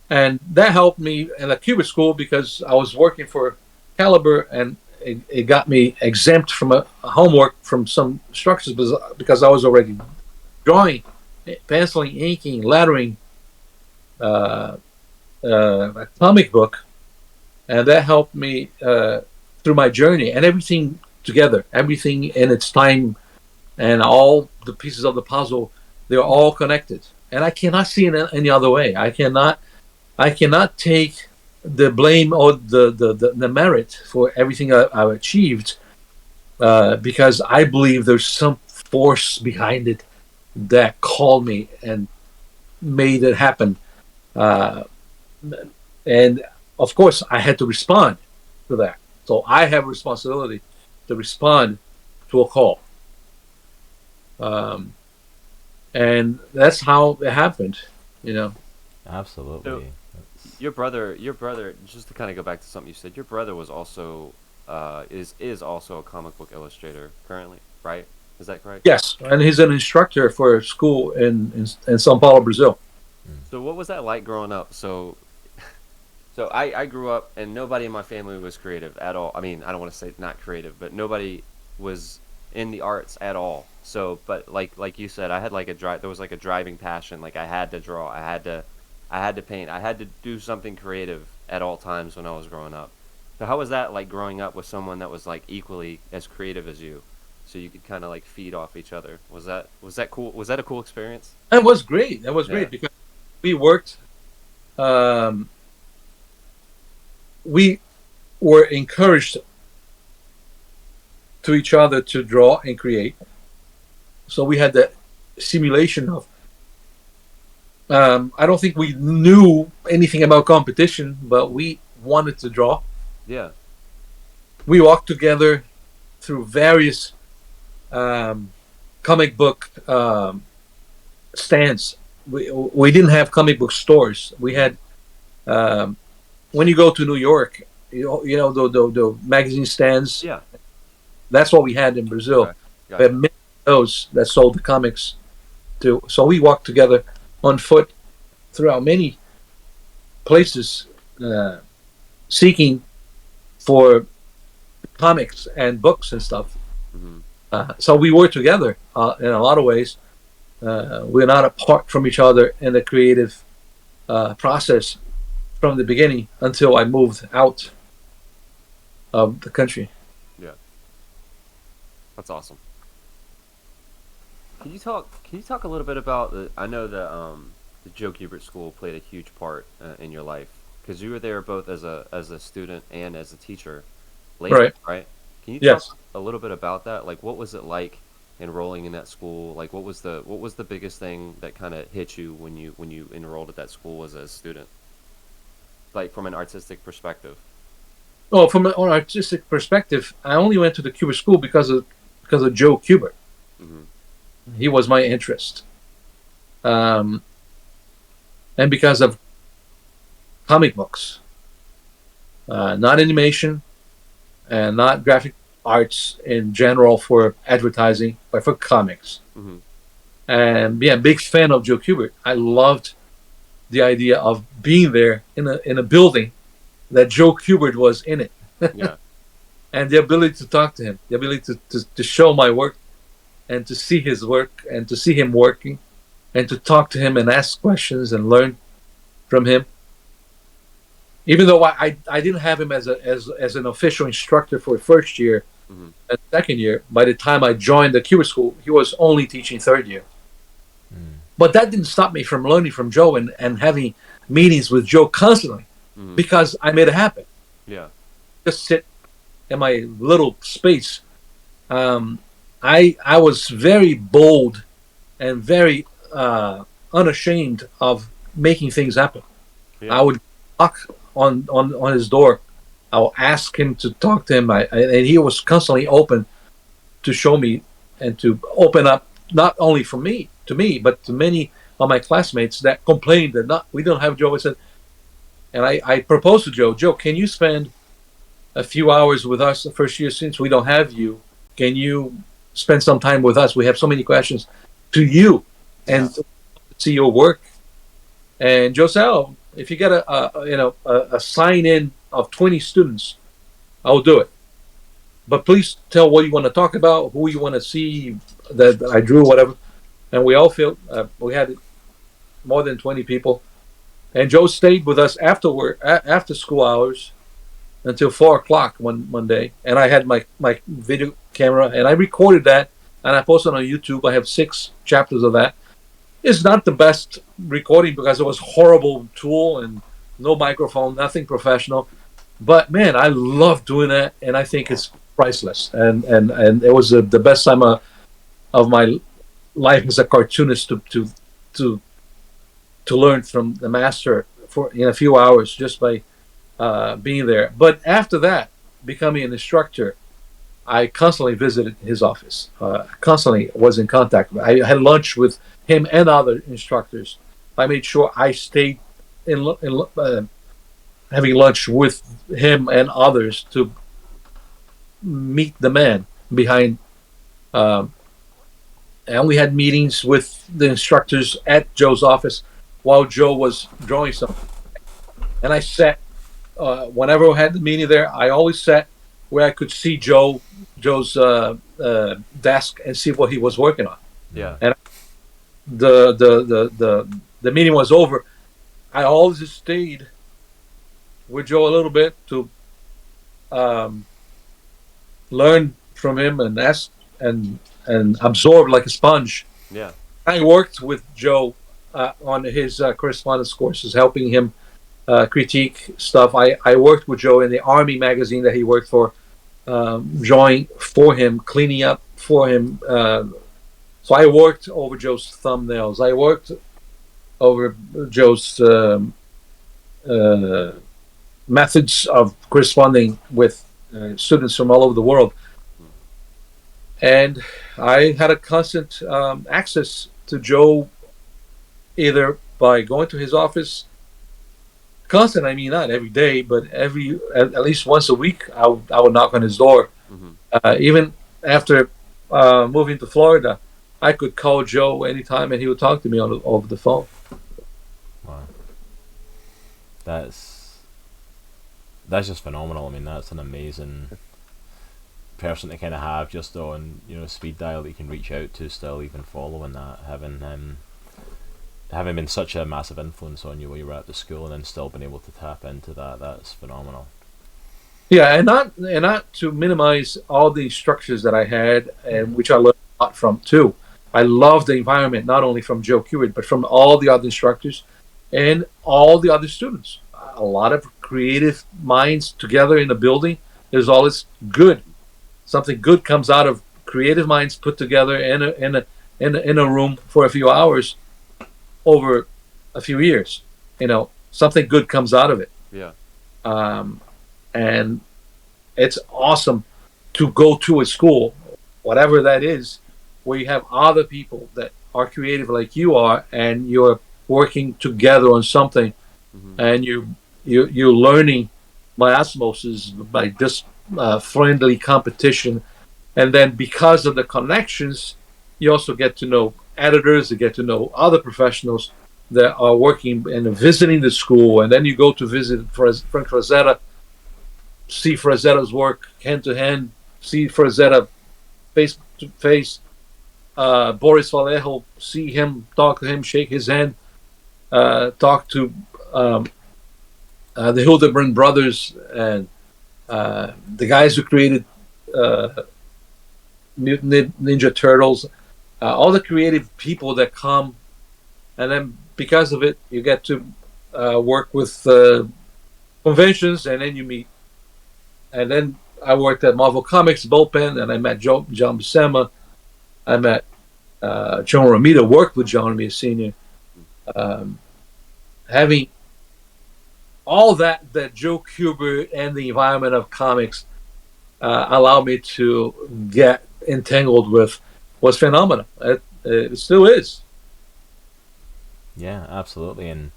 And that helped me in the Cuba School, because I was working for Caliber, and it got me exempt from a homework from some structures, because I was already drawing, penciling, inking, lettering, a comic book, and that helped me through my journey, and everything together, everything in its time, and all the pieces of the puzzle, they're all connected, and I cannot see it any other way. I cannot take the blame or the merit for everything I've achieved, because I believe there's some force behind it that called me and made it happen. Uh, and of course, I had to respond to that. So I have a responsibility to respond to a call. Um, and that's how it happened, you know. Absolutely. Your brother. Just to kind of go back to something you said, your brother was also is also a comic book illustrator currently, right? Is that correct? Yes, and he's an instructor for a school in Sao Paulo, Brazil. So what was that like growing up? So I grew up and nobody in my family was creative at all. I mean, I don't want to say not creative, but nobody was in the arts at all. So, but like you said, I had like a drive. There was like a driving passion. Like I had to draw. I had to paint. I had to do something creative at all times when I was growing up. So how was that like growing up with someone that was like equally as creative as you? so you could kind of like feed off each other. Was that cool? Was that a cool experience? It was great. That was Yeah. great because we worked. We were encouraged to each other to draw and create. So we had that simulation of. I don't think we knew anything about competition, but we wanted to draw. Yeah. We walked together through various comic book stands. We didn't have comic book stores. We had when you go to New York, you know the magazine stands. Yeah. That's what we had in Brazil. Okay. We had many of those that sold the comics too. So we walked together on foot throughout many places, seeking for comics and books and stuff. Mm-hmm. So we were together in a lot of ways. We're not apart from each other in the creative process from the beginning until I moved out of the country. Yeah. That's awesome. Can you talk a little bit about I know the Joe Kubert School played a huge part in your life because you were there both as a student and as a teacher later, right? Can you Yes. talk a little bit about that? Like, what was it like enrolling in that school? Like, what was the biggest thing that kind of hit you when you enrolled at that school as a student? Like, from an artistic perspective. Oh, from an artistic perspective, I only went to the Kubert School because of Joe Kubert. Mm-hmm. He was my interest, and because of comic books, not animation, and not graphic arts in general for advertising, but for comics. Mm-hmm. And yeah, big fan of Joe Kubert. I loved the idea of being there in a building that Joe Kubert was in it. Yeah. And the ability to talk to him, the ability to show my work and to see his work and to see him working and to talk to him and ask questions and learn from him. Even though I didn't have him as an official instructor for first year Mm-hmm. and second year, by the time I joined the Kubert School, he was only teaching third year. But that didn't stop me from learning from Joe and having meetings with Joe constantly because I made it happen. Yeah. Just sit in my little space. I was very bold and very unashamed of making things happen. Yeah. I would knock on his door. I will ask him to talk to him, and he was constantly open to show me and to open up not only to me, but to many of my classmates that complained that we don't have Joe. I said, and I proposed to Joe. Joe, can you spend a few hours with us the first year since we don't have you? Can you spend some time with us? We have so many questions to you and see your work. And Joe said, "Oh, if you get a sign in of 20 students, I'll do it. But please tell what you want to talk about, who you want to see that I drew, whatever." And we all felt we had more than 20 people. And Joe stayed with us after school hours until 4 o'clock one day. And I had my video camera and I recorded that and I posted on YouTube. I have 6 chapters of that. It's not the best recording because it was horrible tool and no microphone, nothing professional. But man, I love doing that, and I think it's priceless. And it was the best time of my life as a cartoonist to learn from the master in a few hours just by being there. But after that, becoming an instructor, I constantly visited his office. Constantly was in contact. I had lunch with him and other instructors. I made sure I stayed in having lunch with him and others to meet the man behind. And we had meetings with the instructors at Joe's office while Joe was drawing something. And I sat, whenever I had the meeting there, I always sat where I could see Joe's desk and see what he was working on. Yeah. And the meeting was over. I always stayed with Joe a little bit to learn from him and ask and absorb like a sponge. Yeah. I worked with Joe on his correspondence courses, helping him critique stuff. I worked with Joe in the Army magazine that he worked for, drawing for him, cleaning up for him. So I worked over Joe's thumbnails. I worked over Joe's methods of corresponding with students from all over the world. And I had a constant access to Joe, either by going to his office. Constant, I mean not every day, but at least once a week, I would knock on his door. Even after moving to Florida, I could call Joe anytime, and he would talk to me over the phone. Wow, that's just phenomenal. I mean, that's an amazing person to kind of have just on speed dial that you can reach out to, still even following that, having been such a massive influence on you while you were at the school, and then still been able to tap into that. That's phenomenal. Yeah, and not to minimize all the structures that I had, and which I learned a lot from too. I love the environment, not only from Joe Kubert, but from all the other instructors and all the other students. A lot of creative minds together in a building is always good. Something good comes out of creative minds put together in a room for a few hours over a few years. Something good comes out of it. Yeah. And it's awesome to go to a school, whatever that is, where you have other people that are creative like you are, and you're working together on something, and you're learning by osmosis, by just friendly competition. And then because of the connections, you also get to know editors, you get to know other professionals that are working and visiting the school. And then you go to visit Frank Frazetta, see Frazetta's work hand to hand, see Frazetta face to face, Boris Vallejo, see him, talk to him, shake his hand, talk to the Hildebrand brothers and the guys who created Mutant Ninja Turtles, all the creative people that come, and then because of it, you get to work with conventions, and then you meet. And then I worked at Marvel Comics Bullpen, and I met John Buscema. I met John Romita, worked with John Romita Sr. Having all that Joe Kubert and the environment of comics allowed me to get entangled with was phenomenal. It still is. Yeah, absolutely. And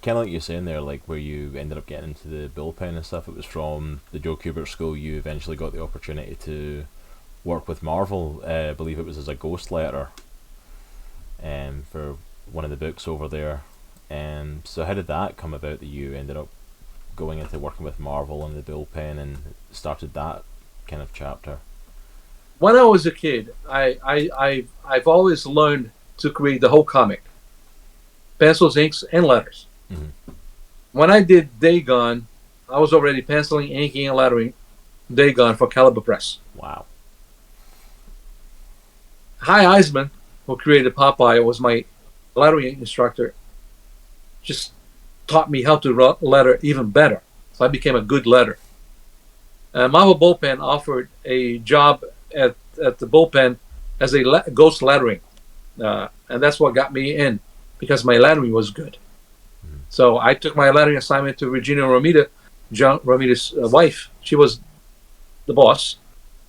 kind of like you're saying there, like where you ended up getting into the bullpen and stuff, it was from the Joe Kubert School you eventually got the opportunity to work with Marvel. I believe it was as a ghost letter for one of the books over there. So how did that come about that you ended up going into working with Marvel and the bullpen and started that kind of chapter? When I was a kid, I've always learned to create the whole comic. Pencils, inks, and letters. When I did Dagon, I was already penciling, inking, and lettering Dagon for Caliber Press. Wow. Hi Eisman, who created Popeye, was my lettering instructor, just taught me how to letter even better. So I became a good letter. Marvel Bullpen offered a job at the bullpen as a ghost lettering. And that's what got me in, because my lettering was good. So I took my lettering assignment to Regina Romita, John Romita's wife. She was the boss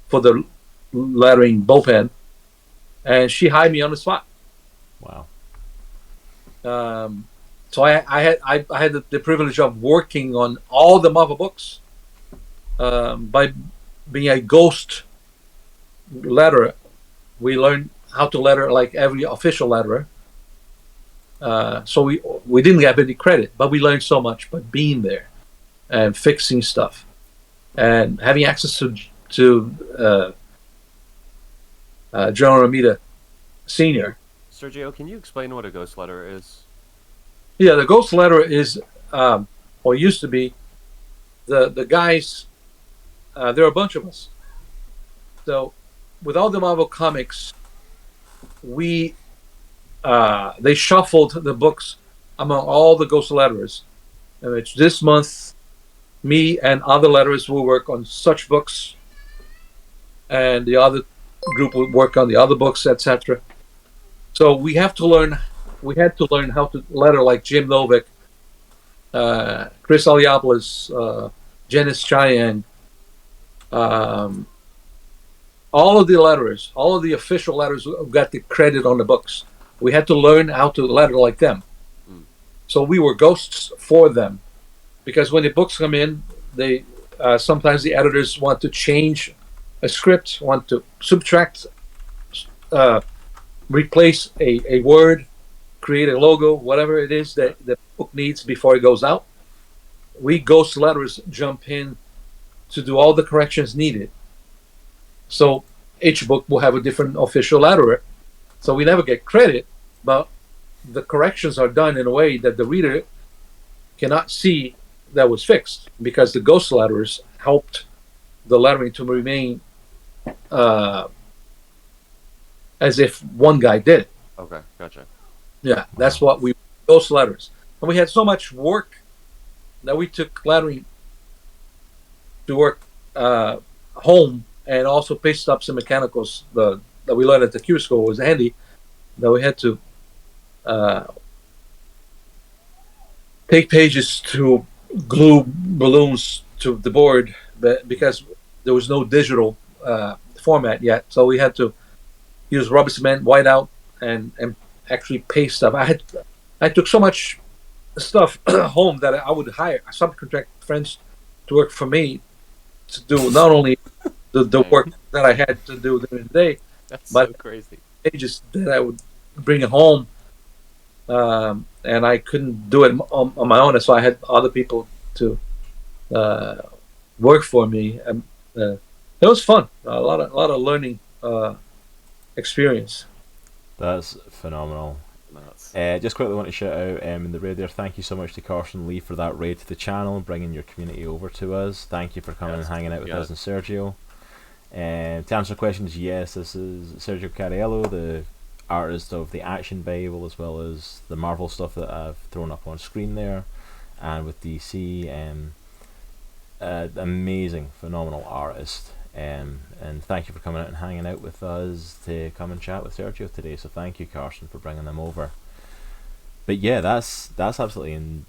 for the lettering bullpen, and she hired me on the spot. Wow. So I had the privilege of working on all the Marvel books by being a ghost letterer. We learned how to letter like every official letterer. So we didn't get any credit, but we learned so much by being there and fixing stuff and having access to John Romita Sr. Sergio, can you explain what a ghost letter is? Yeah, the ghost letterer is, or used to be, the guys. There are a bunch of us. So with all the Marvel comics, they shuffled the books among all the ghost letterers. And it's this month, me and other letterers will work on such books, and the other group will work on the other books, etc. So we had to learn how to letter like Jim Novick, Chris Aliopoulos, Janice Cheyenne, all of the letterers, all of the official letters who got the credit on the books. We had to learn how to letter like them. So we were ghosts for them, because when the books come in, they sometimes the editors want to change a script, want to subtract, replace a word, create a logo, whatever it is that the book needs before it goes out. We ghost letterers jump in to do all the corrections needed. So each book will have a different official letterer. So we never get credit, but the corrections are done in a way that the reader cannot see that was fixed, because the ghost letterers helped the lettering to remain as if one guy did it. Okay, gotcha. Yeah, that's what we ghost letters. And we had so much work that we took lettering to work home, and also paste up some mechanicals that we learned at the Kubert School was handy, that we had to take pages to glue balloons to the board, because there was no digital format yet. So we had to use rubber cement, whiteout, and actually paste stuff. I took so much stuff home that I would hire subcontract friends to work for me to do not only the work that I had to do during the day, but so crazy. Pages that I would bring home, and I couldn't do it on my own, so I had other people to work for me. And it was fun. A lot of learning experience. That's phenomenal. Just quickly want to shout out in the raid there, thank you so much to Carson Lee for that raid to the channel, bringing your community over to us. Thank you for coming and hanging out with us and Sergio. To answer questions, yes, this is Sergio Cariello, the artist of the Action Bible, as well as the Marvel stuff that I've thrown up on screen there, and with DC. Amazing, phenomenal artist. And thank you for coming out and hanging out with us to come and chat with Sergio today. So thank you, Carson, for bringing them over. But yeah, that's absolutely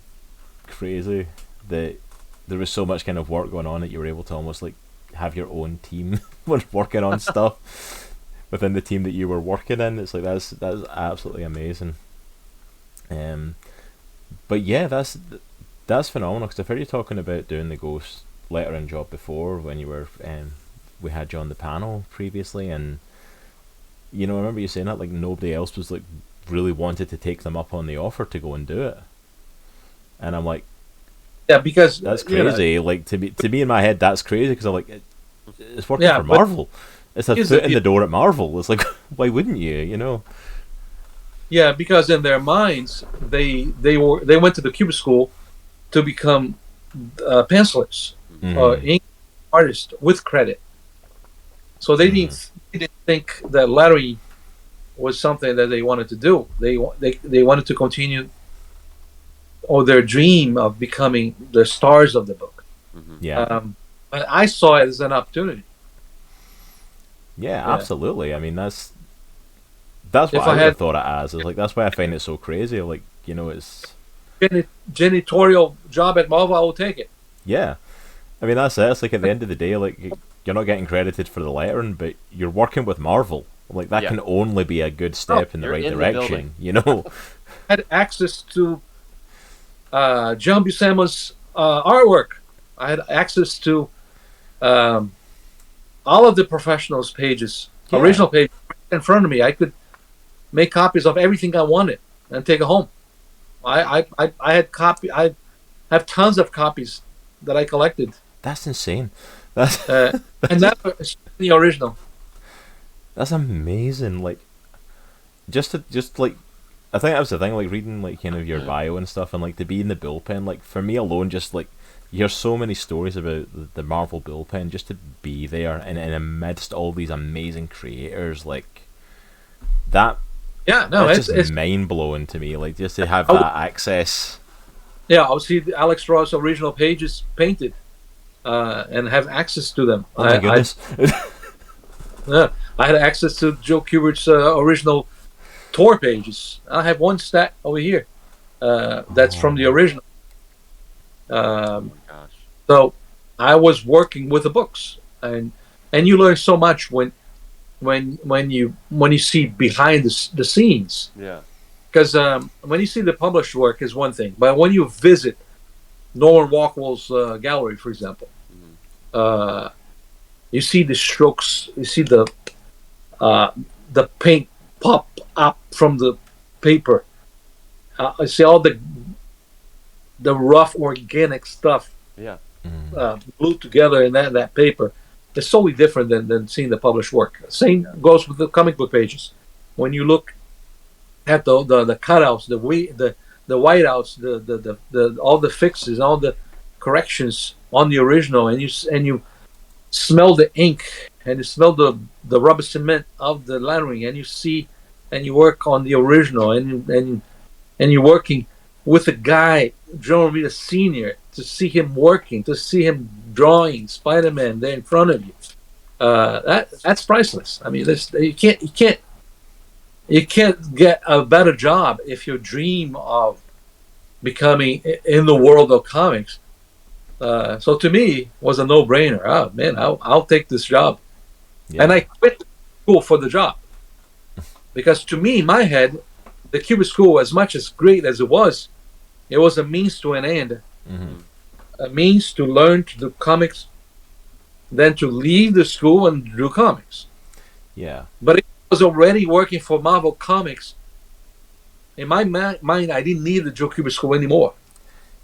crazy that there was so much kind of work going on that you were able to almost like have your own team when working on stuff within the team that you were working in. It's like that's absolutely amazing. But yeah, that's phenomenal, because I've heard you talking about doing the ghost lettering job before when you were we had you on the panel previously, and you know, I remember you saying that like nobody else was like really wanted to take them up on the offer to go and do it, and I'm like, yeah, because that's crazy. You know, like to me in my head, that's crazy, because I'm like, it's working for Marvel. It's a foot in the door at Marvel. It's like, why wouldn't you? You know? Yeah, because in their minds, they went to the Kubert School to become pencilers, ink artists with credit. So they didn't think that lettering was something that they wanted to do. They wanted to continue, or their dream of becoming the stars of the book. Yeah. But I saw it as an opportunity. Yeah, absolutely. I mean, that's what I had thought it as. It's like, that's why I find it so crazy. Like, you know, it's janitorial job at Marvel, I will take it. Yeah, I mean, that's it. It's like, at the end of the day, like, you're not getting credited for the lettering, but you're working with Marvel. Like, that can only be a good step in the right direction, you know? I had access to John Buscema's artwork. I had access to all of the professionals' pages, original pages in front of me. I could make copies of everything I wanted and take it home. I have tons of copies that I collected. That's insane. That's and that's the original. That's amazing. Like, just like, I think that was the thing. Like, reading like kind of your bio and stuff, and like to be in the bullpen. Like, for me alone, just like you hear so many stories about the Marvel bullpen, just to be there and amidst all these amazing creators, like that. Yeah, no, It's just it's mind blowing to me. Like just to have I would, that access. yeah, I'll see Alex Ross original pages painted, and have access to them. Oh my goodness. Yeah, I had access to Joe Kubert's original tour pages. I have one stack over here. That's from the original. Oh Um, my gosh. so I was working with the books, and you learn so much when you see behind the scenes. Yeah. Because when you see the published work is one thing, but when you visit Norman Rockwell's gallery, for example, Hmm. uh, you see the strokes, you see uh, the paint pop up from the paper. I see all the rough organic stuff Yeah. glued together in that paper. It's totally different than seeing the published work. Same goes with the comic book pages. When you look at the cutouts, the whiteouts, the all the fixes, all the corrections on the original, and you smell the ink and you smell the rubber cement of the lettering, and you see and you work on the original, and you're working with a guy, John Romita Senior, to see him working, to see him drawing Spider-Man there in front of you. That's priceless. I mean, you can't get a better job if you dream of becoming in the world of comics. So to me, was a no-brainer. Oh man, I'll take this job, and Yeah. I quit school for the job because to me, in my head, the Kubert School, as much as great as it was a means to an end, Hmm. a means to learn to do comics, then to leave the school and do comics. Yeah. But it was already working for Marvel Comics. In my mind, I didn't need the Joe Kubert School anymore.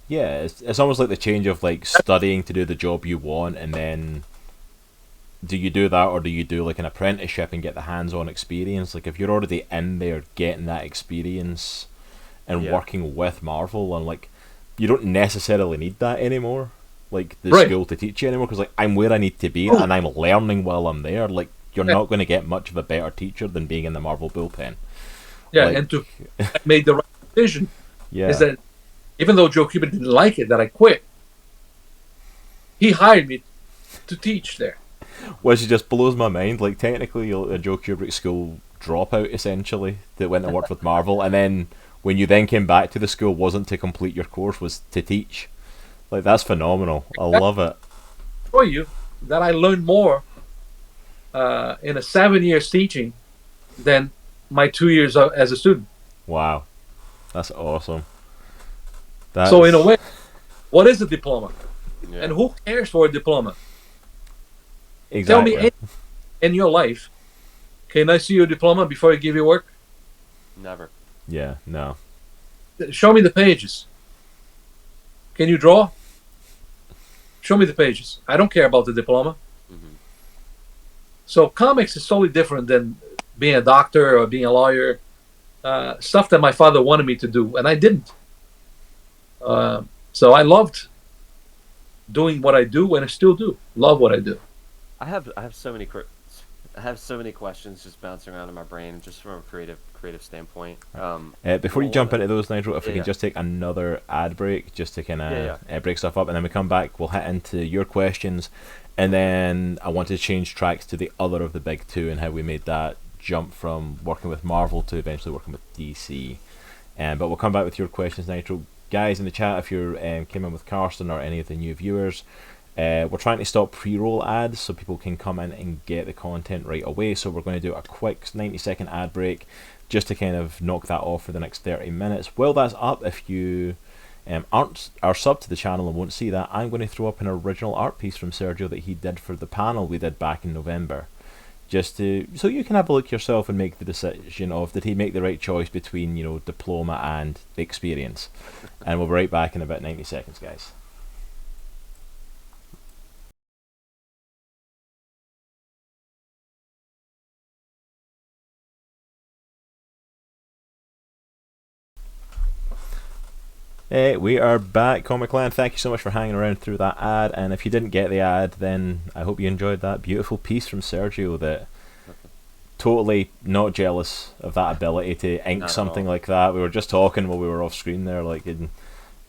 Yeah. It's almost like the change of like studying to do the job you want, and then do you do that or do you do like an apprenticeship and get the hands-on experience? Like if you're already in there getting that experience and Yeah. working with Marvel, and like you don't necessarily need that anymore, like the Right. school to teach you anymore, because like I'm where I need to be Oh, and I'm learning while I'm there. Like you're yeah, not going to get much of a better teacher than being in the Marvel bullpen. yeah, Like and to I made the right decision is yeah. that even though Joe Kubert didn't like it that I quit, he hired me to teach there. Which just blows my mind. Like technically you're a Joe Kubrick school dropout essentially that went and worked with Marvel, and then when you then came back to the school wasn't to complete your course, was to teach. Like that's phenomenal. I That love it. show you that I learned more in a 7 years teaching than my 2 years as a student. Wow, that's awesome. So in a That's way, what is a diploma, Yeah. and who cares for a diploma? Tell me exactly. anything in your life. Can I see your diploma before I give you work? Never. Yeah, no. Show me the pages. Can you draw? Show me the pages. I don't care about the diploma. Hmm. So comics is totally different than being a doctor or being a lawyer. Stuff that my father wanted me to do, and I didn't. So I loved doing what I do, and I still do. Love what I do. I have so many I have so many questions just bouncing around in my brain, just from a creative standpoint. Before you Well, jump into those, Nitro, if we yeah, can yeah, just take another ad break, just to kind yeah, of yeah. break stuff up, and then we come back, we'll hit into your questions, and then I want to change tracks to the other of the big two and how we made that jump from working with Marvel to eventually working with DC. But we'll come back with your questions, Nitro. Guys in the chat, if you're came in with Carsten or any of the new viewers, we're trying to stop pre-roll ads so people can come in and get the content right away. So we're going to do a quick 90-second ad break just to kind of knock that off for the next 30 minutes. While that's up, if you are sub to the channel and won't see that, I'm going to throw up an original art piece from Sergio that he did for the panel we did back in November. Just to, so you can have a look yourself and make the decision of did he make the right choice between, you know, diploma and experience. And we'll be right back in about 90 seconds, guys. We are back, Comic Land. Thank you so much for hanging around through that ad. And if you didn't get the ad, then I hope you enjoyed that beautiful piece from Sergio. That totally not jealous of that ability to ink something like that. We were just talking while we were off screen there, like in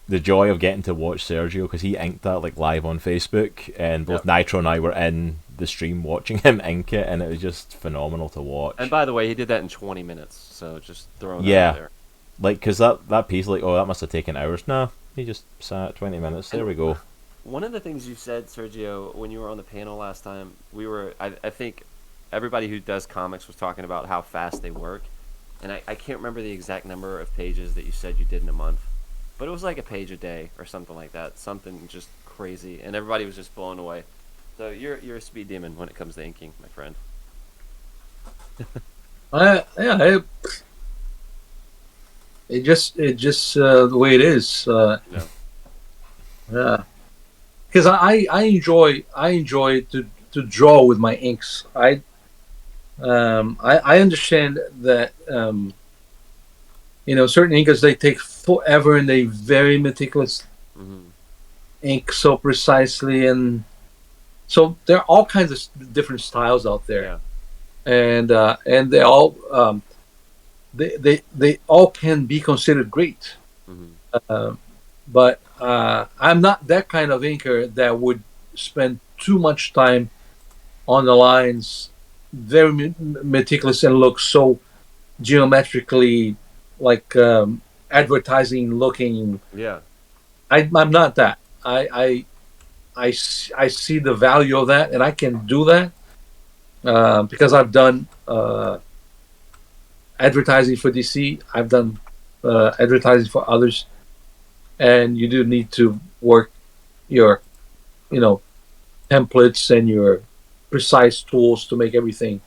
the joy of getting to watch Sergio, because he inked that like live on Facebook, and both Nitro and I were in the stream watching him ink it, and it was just phenomenal to watch. And by the way, he did that in 20 minutes, so just throwing that out there. Like, because that piece, like, oh, that must have taken hours. No, he just sat 20 minutes. There we go. One of the things you said, Sergio, when you were on the panel last time, I think everybody who does comics was talking about how fast they work. And I can't remember the exact number of pages that you said you did in a month. But it was like a page a day or something like that. Something just crazy. And everybody was just blown away. So you're a speed demon when it comes to inking, my friend. It just the way it is. Yeah. Because I enjoy to draw with my inks. I understand that certain inkers, they take forever and they very meticulous ink so precisely, and so there are all kinds of different styles out there, and they all they all can be considered great, but I'm not that kind of inker that would spend too much time on the lines, very meticulous, and look so geometrically like advertising looking. I'm not that. I see the value of that, and I can do that because I've done advertising for DC. I've done advertising for others, and you do need to work your templates and your precise tools to make everything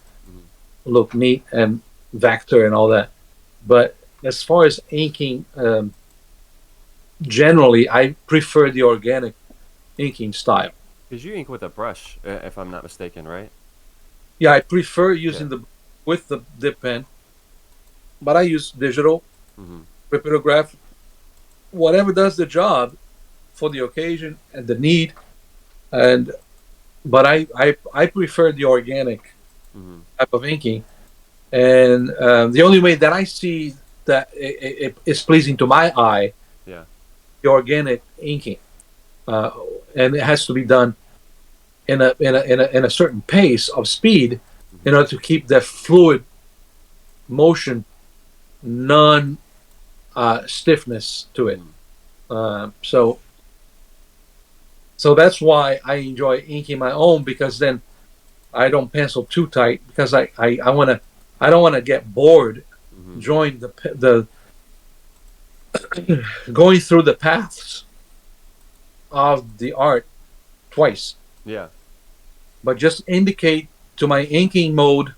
look neat and vector and all that. But as far as inking, generally I prefer the organic inking style. Because you ink with a brush, if I'm not mistaken, right? Yeah, I prefer using with the dip pen, but I use digital, cryptograph, whatever does the job for the occasion and the need. But I prefer the organic type of inking, and the only way that I see that it is pleasing to my eye, the organic inking, and it has to be done in a certain pace of speed in order to keep that fluid motion, non stiffness to it. So that's why I enjoy inking my own, because then I don't pencil too tight, because I don't want to get bored drawing the going through the paths of the art twice. But just indicate to my inking mode.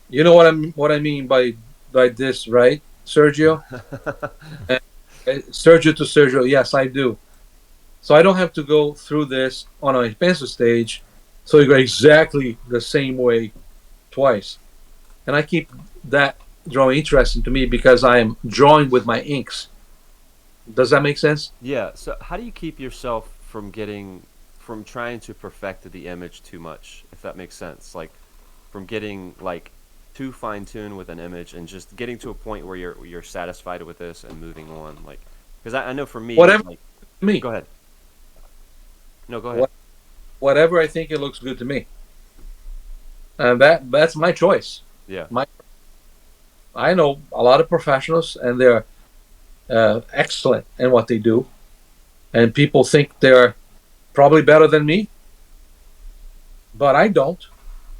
You know what I mean by this, right, Sergio? Sergio to Sergio, yes, I do. So I don't have to go through this on a pencil stage, so you go exactly the same way twice. And I keep that drawing interesting to me because I am drawing with my inks. Does that make sense? Yeah. So how do you keep yourself from trying to perfect the image too much, if that makes sense? Like from getting like too fine-tuned with an image and just getting to a point where you're satisfied with this and moving on. Like, because I know for me, whatever me. Go ahead. No, go ahead. Whatever I think it looks good to me, and that's my choice. I know a lot of professionals, and they're excellent in what they do, and people think they're probably better than me, but I don't,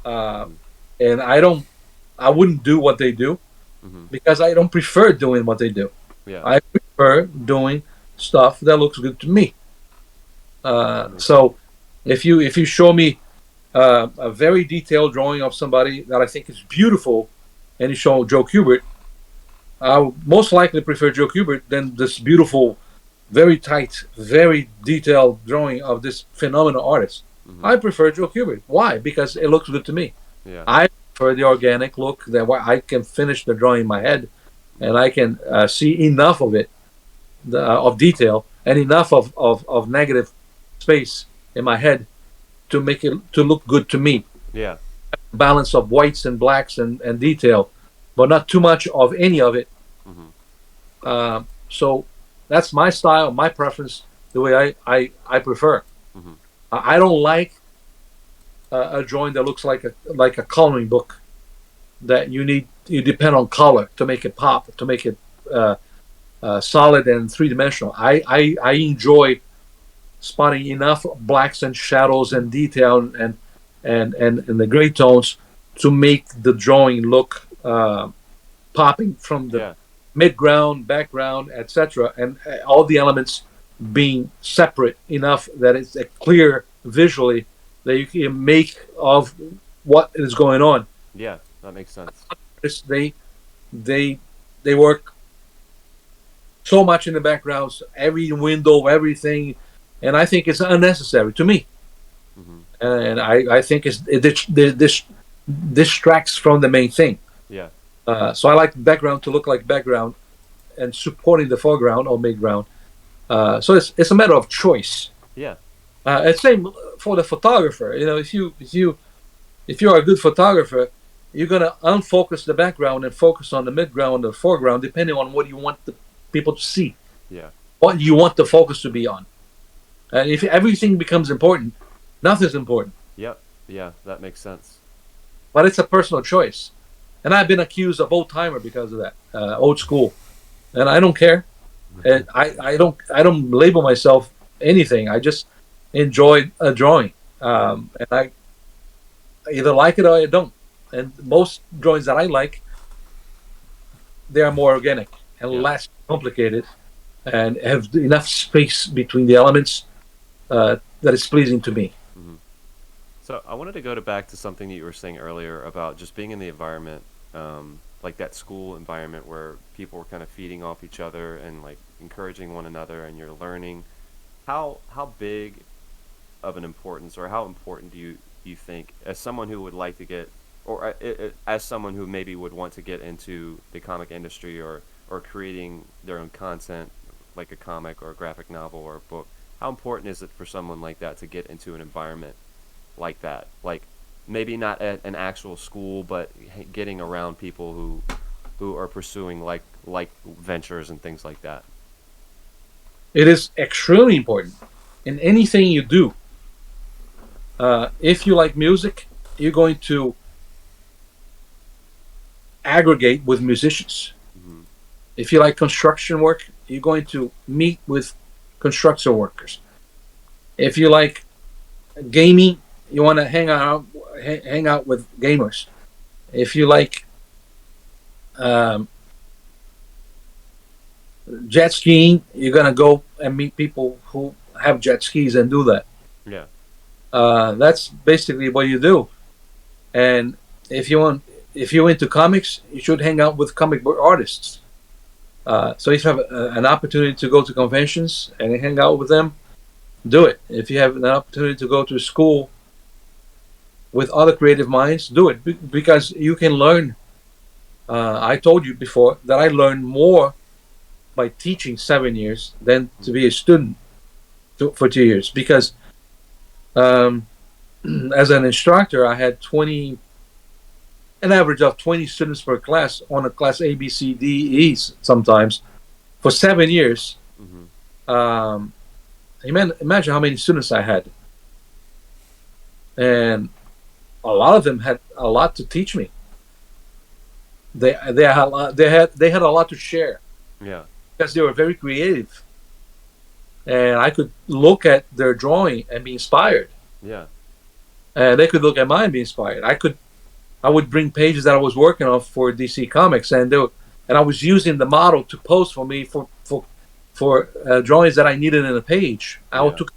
and I wouldn't do what they do because I don't prefer doing what they do. I prefer doing stuff that looks good to me. So if you show me a very detailed drawing of somebody that I think is beautiful, and you show Joe Kubert, I'll most likely prefer Joe Kubert than this beautiful, very tight, very detailed drawing of this phenomenal artist. I prefer Joe Kubert. Why? Because it looks good to me. I prefer the organic look, that I can finish the drawing in my head, and I can see enough of it of detail and enough of negative space in my head to make it to look good to me. Yeah. Balance of whites and blacks and detail, but not too much of any of it. So that's my style, my preference, the way I prefer. I don't like a drawing that looks like a coloring book that you depend on color to make it pop, to make it solid and three-dimensional. I enjoy spotting enough blacks and shadows and detail and the gray tones to make the drawing look popping from the midground, background, etc., and all the elements being separate enough that it's clear visually that you can make of what is going on. Yeah, that makes sense. They work so much in the backgrounds, every window, everything, and I think it's unnecessary to me. And I think it distracts from the main thing. Yeah. So I like background to look like background and supporting the foreground or midground. So it's a matter of choice. Yeah. It's same for the photographer. You know, if you're a good photographer, you're gonna unfocus the background and focus on the midground or foreground, depending on what you want the people to see. Yeah. What you want the focus to be on. And if everything becomes important, nothing's important. Yep. Yeah, that makes sense. But it's a personal choice. And I've been accused of old timer because of that, old school, and I don't care. And I don't label myself anything. I just enjoy a drawing, and I either like it or I don't. And most drawings that I like, they are more organic and less complicated, and have enough space between the elements that is pleasing to me. So I wanted to go back to something that you were saying earlier about just being in the environment, like that school environment where people were kind of feeding off each other and like encouraging one another, and you're learning. How big of an importance, or how important do you think, as someone who would like to get, or as someone who maybe would want to get into the comic industry, or creating their own content, like a comic or a graphic novel or a book, how important is it for someone like that to get into an environment like that? Like maybe not at an actual school, but getting around people who are pursuing like ventures and things like that. It is extremely important in anything you do. If you like music, you're going to aggregate with musicians. If you like construction work, you're going to meet with construction workers. If you like gaming, you want to hang out with gamers. If you like jet skiing, you're gonna go and meet people who have jet skis and do that. Yeah. That's basically what you do. And if you're into comics, you should hang out with comic book artists. So if you have an opportunity to go to conventions and hang out with them, do it. If you have an opportunity to go to school with other creative minds, do it, because you can learn. I told you before that I learned more by teaching 7 years than to be a student for 2 years, because as an instructor, I had an average of 20 students per class on a class A, B, C, D, E sometimes for 7 years. Imagine how many students I had, and a lot of them had a lot to teach me. They had a lot to share. Yeah. Because they were very creative, and I could look at their drawing and be inspired. Yeah. And they could look at mine and be inspired. I would bring pages that I was working on for DC Comics, and I was using the model to pose for me for drawings that I needed in a page. I took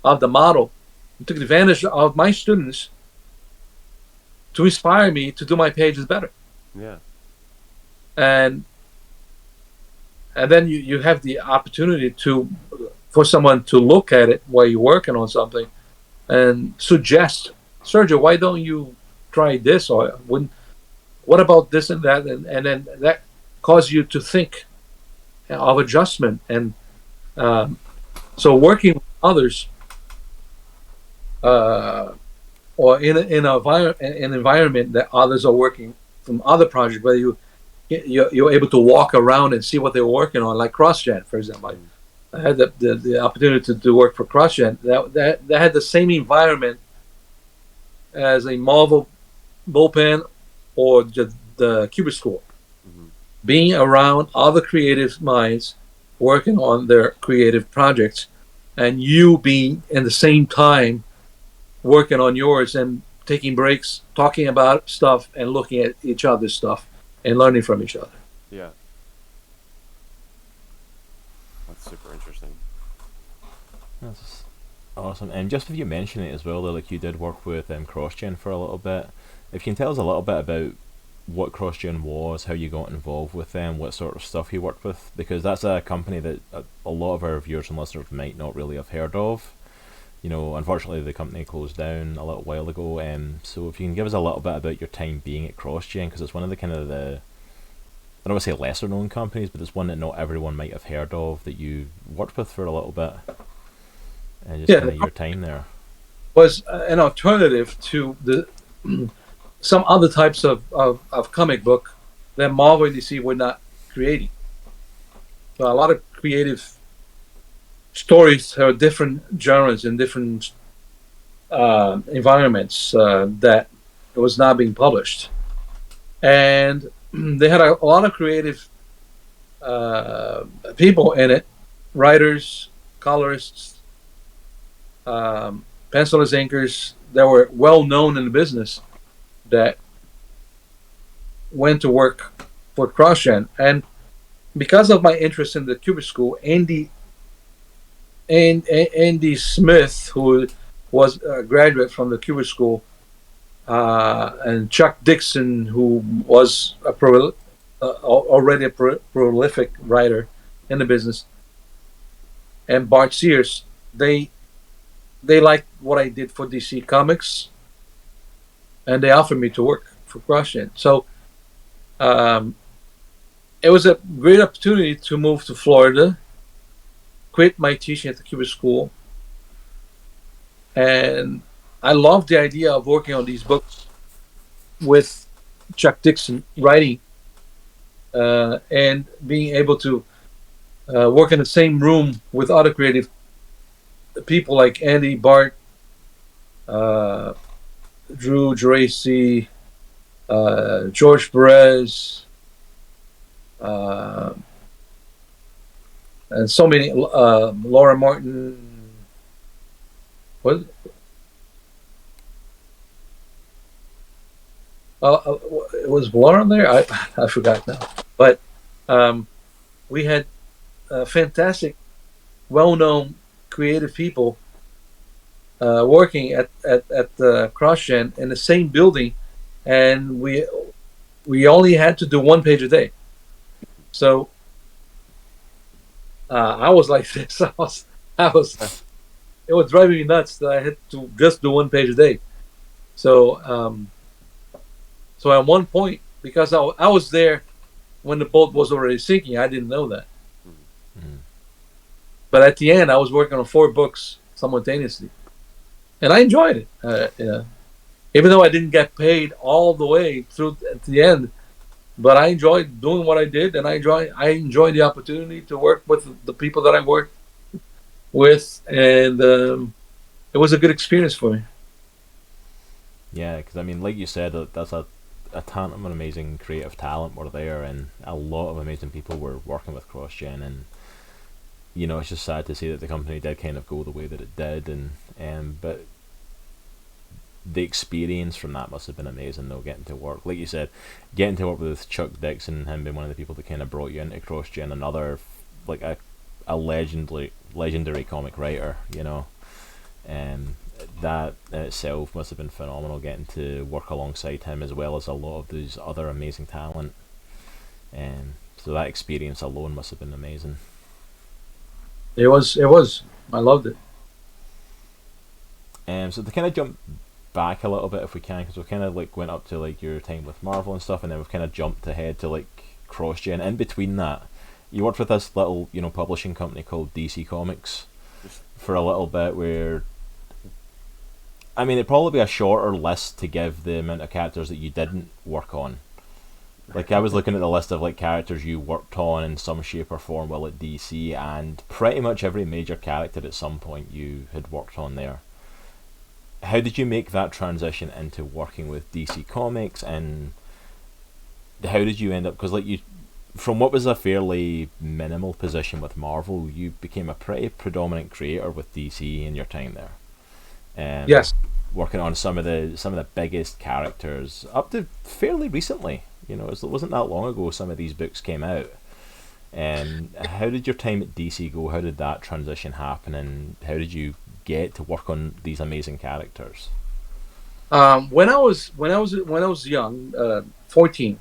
of the model, took advantage of my students to inspire me to do my pages better. Yeah. And then you have the opportunity for someone to look at it while you're working on something and suggest, Sergio, why don't you try this, or what about this and that, and then that causes you to think of adjustment, and so working with others, or in an environment that others are working from other projects, where you're able to walk around and see what they're working on, like CrossGen, for example. I had the opportunity to work for CrossGen. That had the same environment as a Marvel bullpen or the Kubert School. Being around other creative minds working on their creative projects, and you being in the same time working on yours and taking breaks, talking about stuff and looking at each other's stuff and learning from each other. Yeah. That's super interesting. That's awesome. And just if you mention it as well, though, like you did work with CrossGen for a little bit. If you can tell us a little bit about what CrossGen was, how you got involved with them, what sort of stuff you worked with, because that's a company that a lot of our viewers and listeners might not really have heard of. You know, unfortunately the company closed down a little while ago, so if you can give us a little bit about your time being at CrossGen, because it's one of the kind of the, I don't want to say lesser known companies, but it's one that not everyone might have heard of that you worked with for a little bit, and just kind of your time there. Was an alternative to the some other types of comic book that Marvel and DC were not creating. So a lot of creative stories have different genres and different environments that was not being published, and they had a lot of creative people in it, writers, colorists, pencilers, inkers that were well known in the business that went to work for CrossGen. And because of my interest in the Kubert School, Andy Smith, who was a graduate from the Kubert School, and Chuck Dixon, who was already a prolific writer in the business, and Bart Sears, they liked what I did for DC Comics, and they offered me to work for CrossGen. So it was a great opportunity to move to Florida, quit my teaching at the Kubert School, and I loved the idea of working on these books with Chuck Dixon writing, and being able to work in the same room with other creative people like Andy, Bart, Drew Geraci, George Perez, and so many, Laura Martin. What? Was Laura there? I forgot now. But we had fantastic, well-known creative people working at the CrossGen in the same building, and we only had to do one page a day. So I was like this. It was driving me nuts that I had to just do one page a day. So so at one point, because I was there when the boat was already sinking, I didn't know that. Mm-hmm. But at the end, I was working on 4 books simultaneously, and I enjoyed it. Even though I didn't get paid all the way through at the end, but I enjoyed doing what I did, and I enjoyed the opportunity to work with the people that I worked with, and it was a good experience for me. Yeah, because I mean, like you said, that's a ton of amazing creative talent were there, and a lot of amazing people were working with CrossGen, and you know, it's just sad to see that the company did kind of go the way that it did, and but the experience from that must have been amazing, though, getting to work, like you said, getting to work with Chuck Dixon, him being one of the people that kind of brought you into CrossGen, another like a legendary comic writer, you know, and that in itself must have been phenomenal, getting to work alongside him as well as a lot of these other amazing talent, and so that experience alone must have been amazing. It was. I loved it. So to kind of jump back a little bit, if we can, because we kind of like went up to like your time with Marvel and stuff, and then we've kind of jumped ahead to like CrossGen. In between that, you worked with this little, publishing company called DC Comics for a little bit, where, I mean, it'd probably be a shorter list to give the amount of characters that you didn't work on. Like, I was looking at the list of, like, characters you worked on in some shape or form while at DC, and pretty much every major character at some point you had worked on there. How did you make that transition into working with DC Comics, and how did you end up, because, like, you, from what was a fairly minimal position with Marvel, you became a pretty predominant creator with DC in your time there. Yes. Working on some of the biggest characters up to fairly recently. It wasn't that long ago some of these books came out. How did your time at DC go? How did that transition happen, and how did you get to work on these amazing characters? When I was young, 14,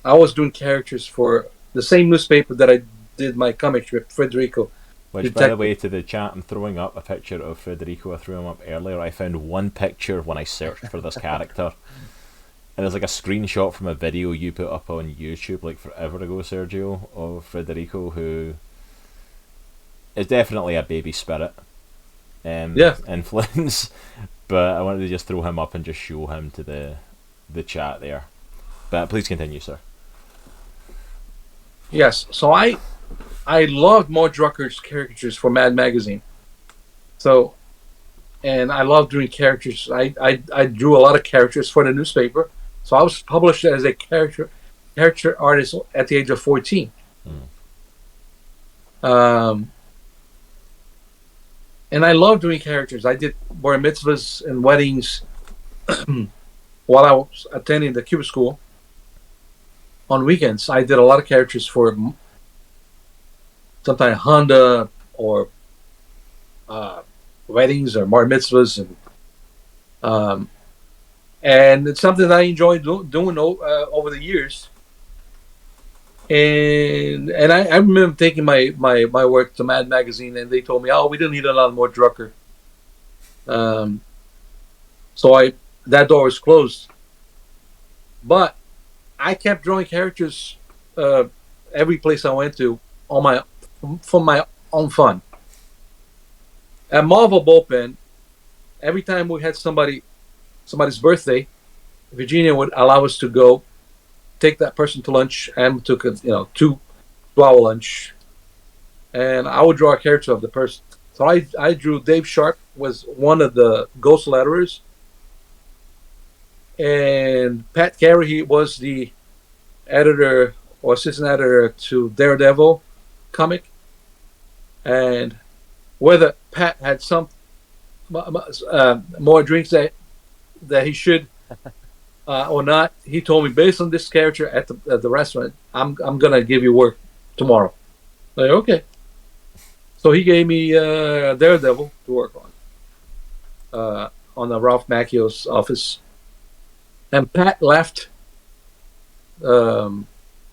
I was doing characters for the same newspaper that I did my comic strip, Federico. Which, by the way, to the chat, I'm throwing up a picture of Federico. I threw him up earlier. I found one picture when I searched for this character. And there's like a screenshot from a video you put up on YouTube like forever ago, Sergio, of Federico, who is definitely a baby spirit influence. But I wanted to just throw him up and just show him to the chat there. But please continue, sir. Yes, so I loved Mort Drucker's caricatures for Mad Magazine. So, and I loved doing characters. I drew a lot of characters for the newspaper. So I was published as a character artist at the age of 14. And I love doing characters. I did bar mitzvahs and weddings while I was attending the Kubert School. On weekends, I did a lot of characters for sometimes Honda or weddings or bar mitzvahs, and it's something that I enjoyed doing over the years. And I remember taking my work to Mad Magazine, and they told me, "Oh, we don't need a lot more Drucker." So that door was closed, but I kept drawing characters every place I went to for my own fun. At Marvel Bullpen, every time we had somebody's birthday, Virginia would allow us to go take that person to lunch, and we took a 2-hour lunch, and I would draw a character of the person. So I drew Dave Sharp, was one of the ghost letterers, and Pat Carey, he was the editor or assistant editor to Daredevil comic. And whether Pat had some more drinks that he should or not, he told me, based on this character at the restaurant, I'm gonna give you work tomorrow. Like, okay. So he gave me Daredevil to work on the Ralph Macchio's office. And Pat left to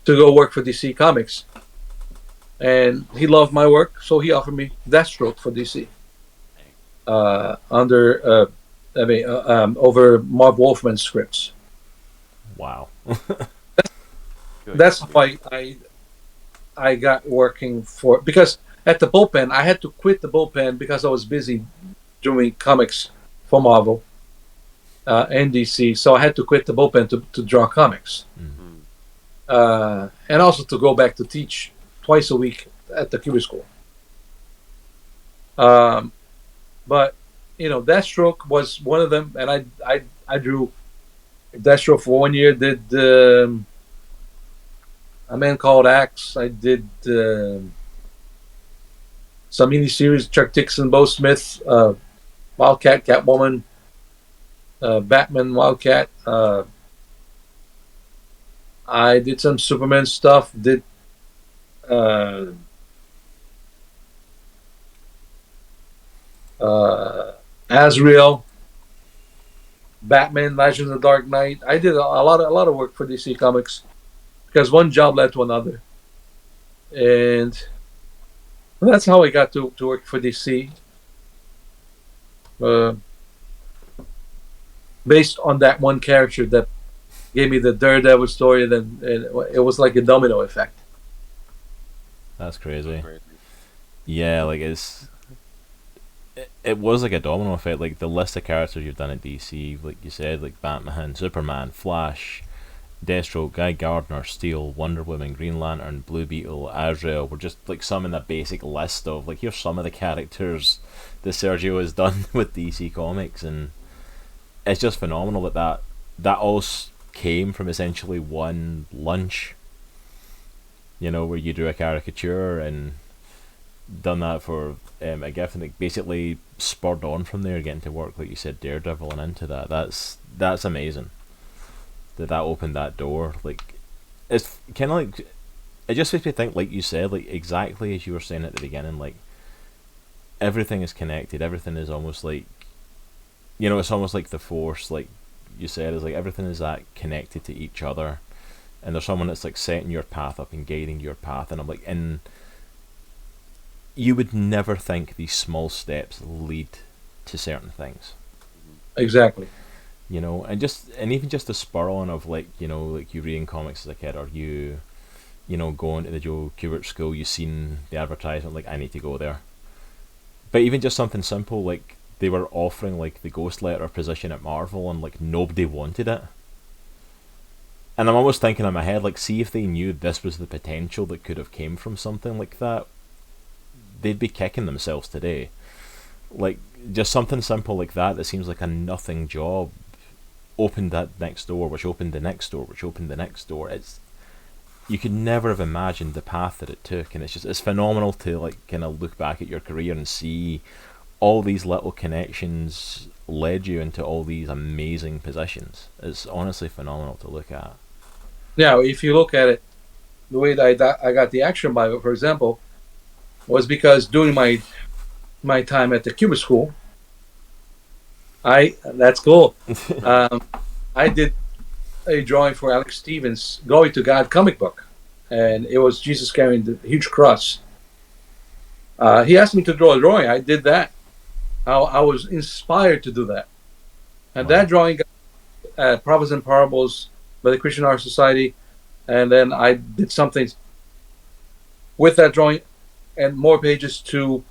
go work for DC Comics. And he loved my work, so he offered me Deathstroke for DC. Over Marv Wolfman's scripts. Wow. That's why I got working for, because at the bullpen, I had to quit the bullpen because I was busy doing comics for Marvel and DC, so I had to quit the bullpen to draw comics. And also to go back to teach twice a week at the Kubert School. But Deathstroke was one of them, and I drew Deathstroke for 1 year. Did A Man Called Axe. I did some miniseries: Chuck Dixon, Bo Smith, Wildcat, Catwoman, Batman, Wildcat. I did some Superman stuff. Did Azrael, Batman, Legends of the Dark Knight. I did a lot of work for DC Comics because one job led to another, and that's how I got to work for DC. Based on that one character that gave me the Daredevil story, then it was like a domino effect. That's crazy. Crazy. Yeah, like it was like a domino effect. Like the list of characters you've done at DC, like you said, like Batman, Superman, Flash, Deathstroke, Guy Gardner, Steel, Wonder Woman, Green Lantern, Blue Beetle, Azrael were just like some in the basic list of like here's some of the characters that Sergio has done with DC Comics, and it's just phenomenal that all came from essentially one lunch. You know, where you drew a caricature and done that for a gift, and it basically spurred on from there, getting to work like you said, Daredevil, and into that. That's amazing. That opened that door. Like it's kind of like it just makes me think, like you said, like exactly as you were saying at the beginning, like everything is connected. Everything is almost like, you know, it's almost like the Force, like you said, is like everything is that connected to each other, and there's someone that's like setting your path up and guiding your path, and I'm like, and you would never think these small steps lead to certain things. Exactly. You know, and even just the spur on of like, you know, like you reading comics as a kid, or you know, going to the Joe Kubert School, you seen the advertisement, like I need to go there. But even just something simple like they were offering like the Ghost Letter position at Marvel, and like nobody wanted it. And I'm almost thinking in my head, like, see if they knew this was the potential that could have came from something like that, they'd be kicking themselves today. Like just something simple like that seems like a nothing job opened that next door, which opened the next door, which opened the next door. It's, you could never have imagined the path that it took, and it's phenomenal to like kind of look back at your career and see all these little connections led you into all these amazing positions. It's honestly phenomenal to look at. Now, if you look at it, the way that I got the Action Bible, for example, was because during my time at the Kubert School, that's cool. I did a drawing for Alex Stevens' Glory to God comic book, and it was Jesus carrying the huge cross. He asked me to draw a drawing. I did that. I was inspired to do that, and that drawing got Prophets and Parables by the Christian Art Society, and then I did something with that drawing and more pages to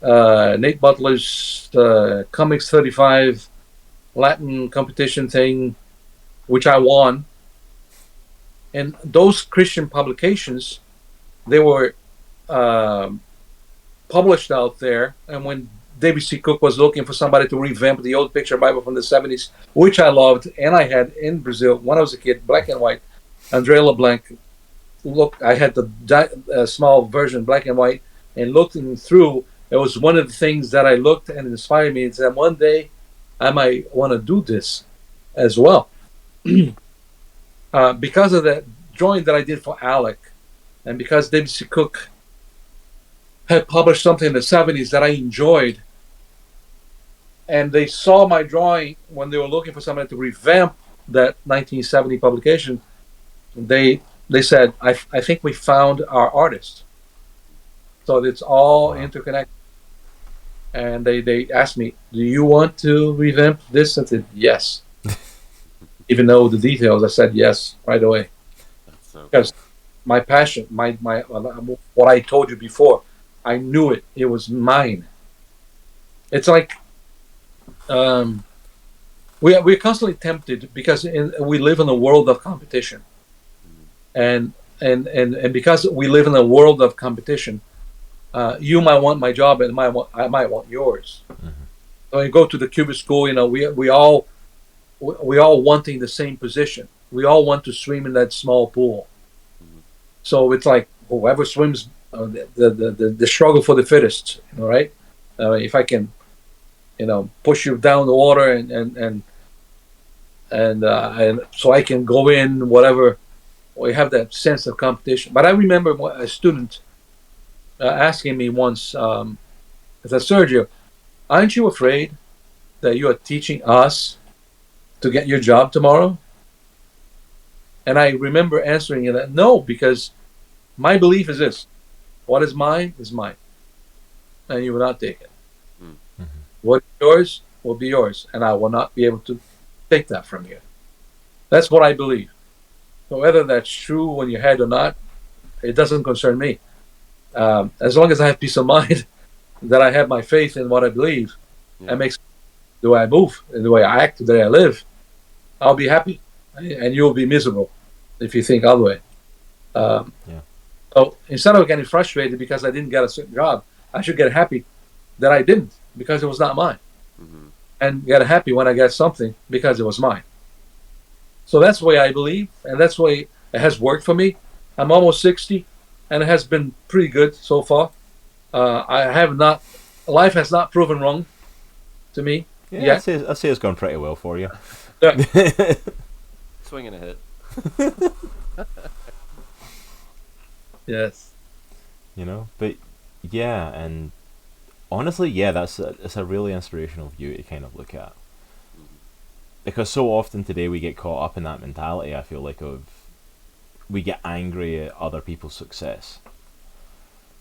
Nate Butler's Comics 35 Latin competition thing, which I won. And those Christian publications, they were published out there. And when David C. Cook was looking for somebody to revamp the old picture Bible from the 70s, which I loved, and I had in Brazil when I was a kid, black and white, André LeBlanc. Look, I had the small version, black and white, and looking through, it was one of the things that I looked and inspired me and said, one day I might want to do this as well. Because of that drawing that I did for Alec, and because David C. Cook had published something in the 70s that I enjoyed, and they saw my drawing when they were looking for somebody to revamp that 1970 publication, they said, I think we found our artist. So it's all interconnected. And they asked me, do you want to revamp this? I said, yes. Even though the details, I said yes right away. That's so because my passion, my what I told you before, I knew it. It was mine. It's like we're constantly tempted because we live in a world of competition, and because we live in a world of competition, you might want my job and I might want yours. Mm-hmm. So you go to the Kubert School, you know, we all wanting the same position. We all want to swim in that small pool. Mm-hmm. So it's like whoever swims, the struggle for the fittest, you know, right? If I can, you know, push you down the water and so I can go in, whatever. We have that sense of competition. But I remember a student asking me once, I said, Sergio, aren't you afraid that you are teaching us to get your job tomorrow? And I remember answering that, no, because my belief is this: what is mine, and you will not take it. Mm-hmm. What is yours will be yours, and I will not be able to take that from you. That's what I believe. So whether that's true in your head or not, it doesn't concern me. As long as I have peace of mind that I have my faith in what I believe, that makes the way I move and the way I act, the way I live, I'll be happy, and you'll be miserable if you think other way. So instead of getting frustrated because I didn't get a certain job, I should get happy that I didn't because it was not mine, and get happy when I get something because it was mine. So that's the way I believe, and that's the way it has worked for me. I'm almost 60, and it has been pretty good so far. Life has not proven wrong to me yet. I'd say it's gone pretty well for you. Swinging a hit. Yes. But yeah, and honestly, yeah, it's a really inspirational view to kind of look at. Because so often today we get caught up in that mentality, I feel like, we get angry at other people's success.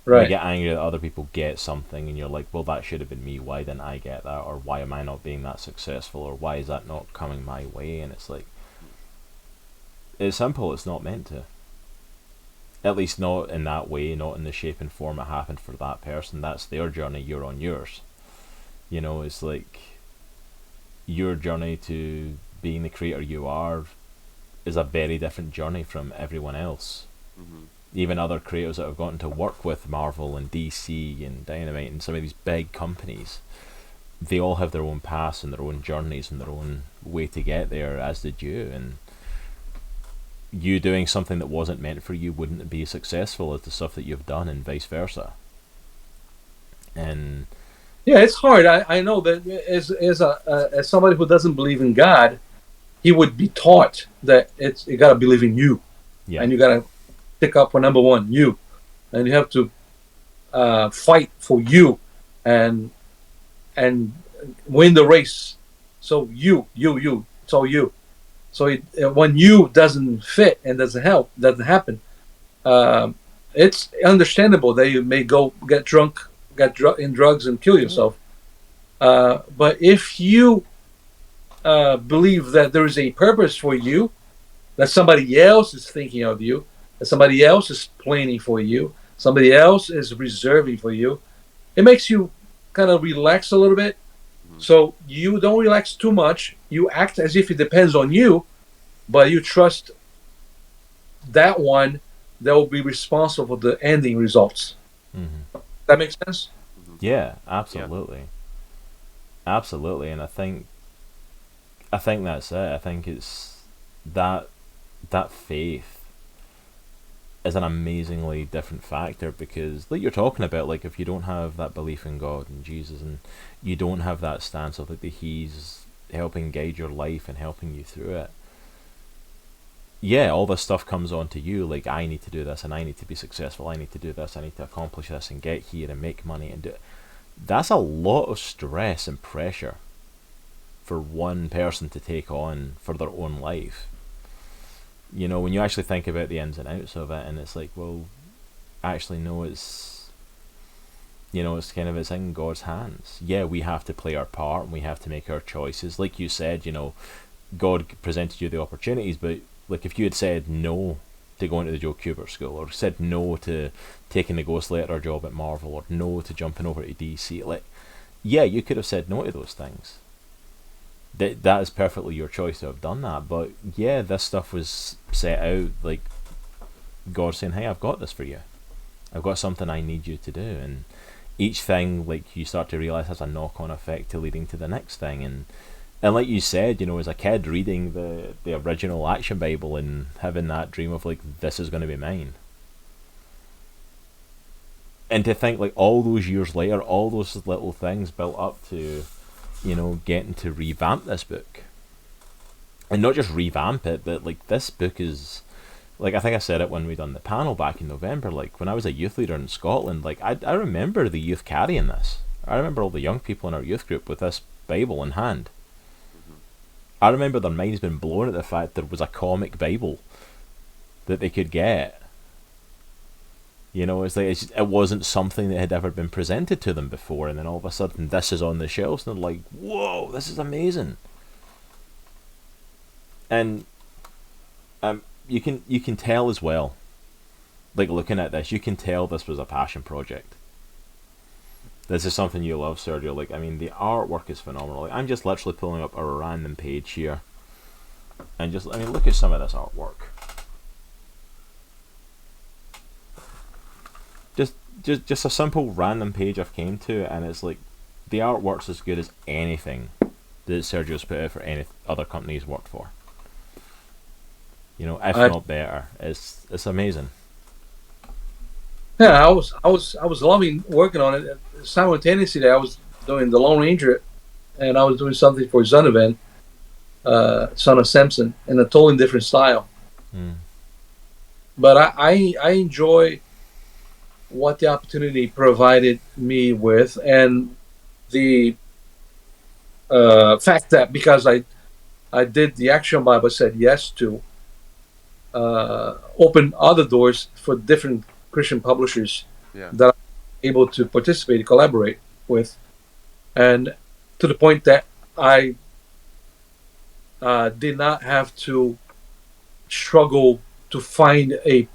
Right. You get angry that other people get something, and you're like, well, that should have been me. Why didn't I get that? Or why am I not being that successful? Or why is that not coming my way? And it's like, it's simple. It's not meant to. At least not in that way, not in the shape and form it happened for that person. That's their journey. You're on yours. It's like your journey to being the creator you are is a very different journey from everyone else. Even other creators that have gotten to work with Marvel and DC and Dynamite and some of these big companies, they all have their own paths and their own journeys and their own way to get there, as did you. And you doing something that wasn't meant for you wouldn't be as successful as the stuff that you've done, and vice versa. And yeah, it's hard. I know that as somebody who doesn't believe in God, he would be taught that you gotta believe in you, and you gotta pick up for number one, you, and you have to fight for you, and win the race. So you, it's all you. So when you doesn't fit and doesn't happen, it's understandable that you may go get drunk, in drugs and kill yourself. But if you believe that there is a purpose for you, that somebody else is thinking of you, that somebody else is planning for you, somebody else is reserving for you, it makes you kind of relax a little bit. So you don't relax too much. You act as if it depends on you, but you trust that one that will be responsible for the ending results. That makes sense? Yeah, absolutely. Yeah. Absolutely. And I think that's it. I think it's that faith is an amazingly different factor, because like you're talking about, like if you don't have that belief in God and Jesus, and you don't have that stance of like that he's helping guide your life and helping you through it, yeah, all this stuff comes on to you, like I need to do this and I need to be successful, I need to do this, I need to accomplish this and get here and make money and do it. That's a lot of stress and pressure for one person to take on for their own life. When you actually think about the ins and outs of it, and it's like, well, actually no, it's it's in God's hands. Yeah, we have to play our part and we have to make our choices. Like you said, God presented you the opportunities, but like if you had said no to going to the Joe Kubert School, or said no to taking the Ghostlater job at Marvel, or no to jumping over to DC, like, yeah, you could have said no to those things. That is perfectly your choice to have done that. But yeah, this stuff was set out like God saying, hey, I've got this for you. I've got something I need you to do. And each thing, like, you start to realise has a knock-on effect to leading to the next thing. And like you said, as a kid reading the original Action Bible and having that dream of like, this is going to be mine. And to think like all those years later, all those little things built up to getting to revamp this book. And not just revamp it, but like this book is, like I think I said it when we done the panel back in November, like when I was a youth leader in Scotland, like I remember the youth carrying this. I remember all the young people in our youth group with this Bible in hand. I remember their minds being blown at the fact there was a comic Bible that they could get. It's like it wasn't something that had ever been presented to them before, and then all of a sudden this is on the shelves, and they're like, "Whoa, this is amazing!" And you can tell as well like looking at this, you can tell this was a passion project. This is something you love, Sergio. Like, I mean, the artwork is phenomenal. Like, I'm just literally pulling up a random page here, and just, I mean, look at some of this artwork. Just a simple random page I've came to, and it's like the artwork's as good as anything that Sergio's put out for any other company he's worked for. You know, if not better. It's amazing. Yeah, I was loving working on it. Simultaneously, I was doing the Lone Ranger, and I was doing something for Zonovan, Son of Samson, in a totally different style. But I enjoy what the opportunity provided me with, and the fact that because I did the Action Bible, said yes to open other doors for different Christian publishers that I'm able to participate and collaborate with, and to the point that I did not have to struggle to find a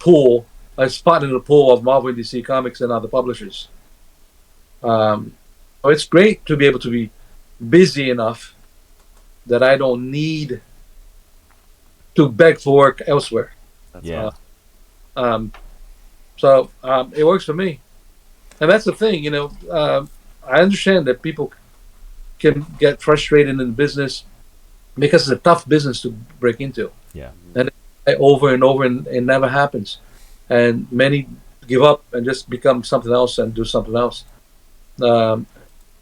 spot in the pool of Marvel and DC Comics and other publishers. So it's great to be able to be busy enough that I don't need to beg for work elsewhere. So it works for me, and that's the thing. You know, I understand that people can get frustrated in business because it's a tough business to break into. Yeah, and over and over, and it never happens. And many give up and just become something else and do something else.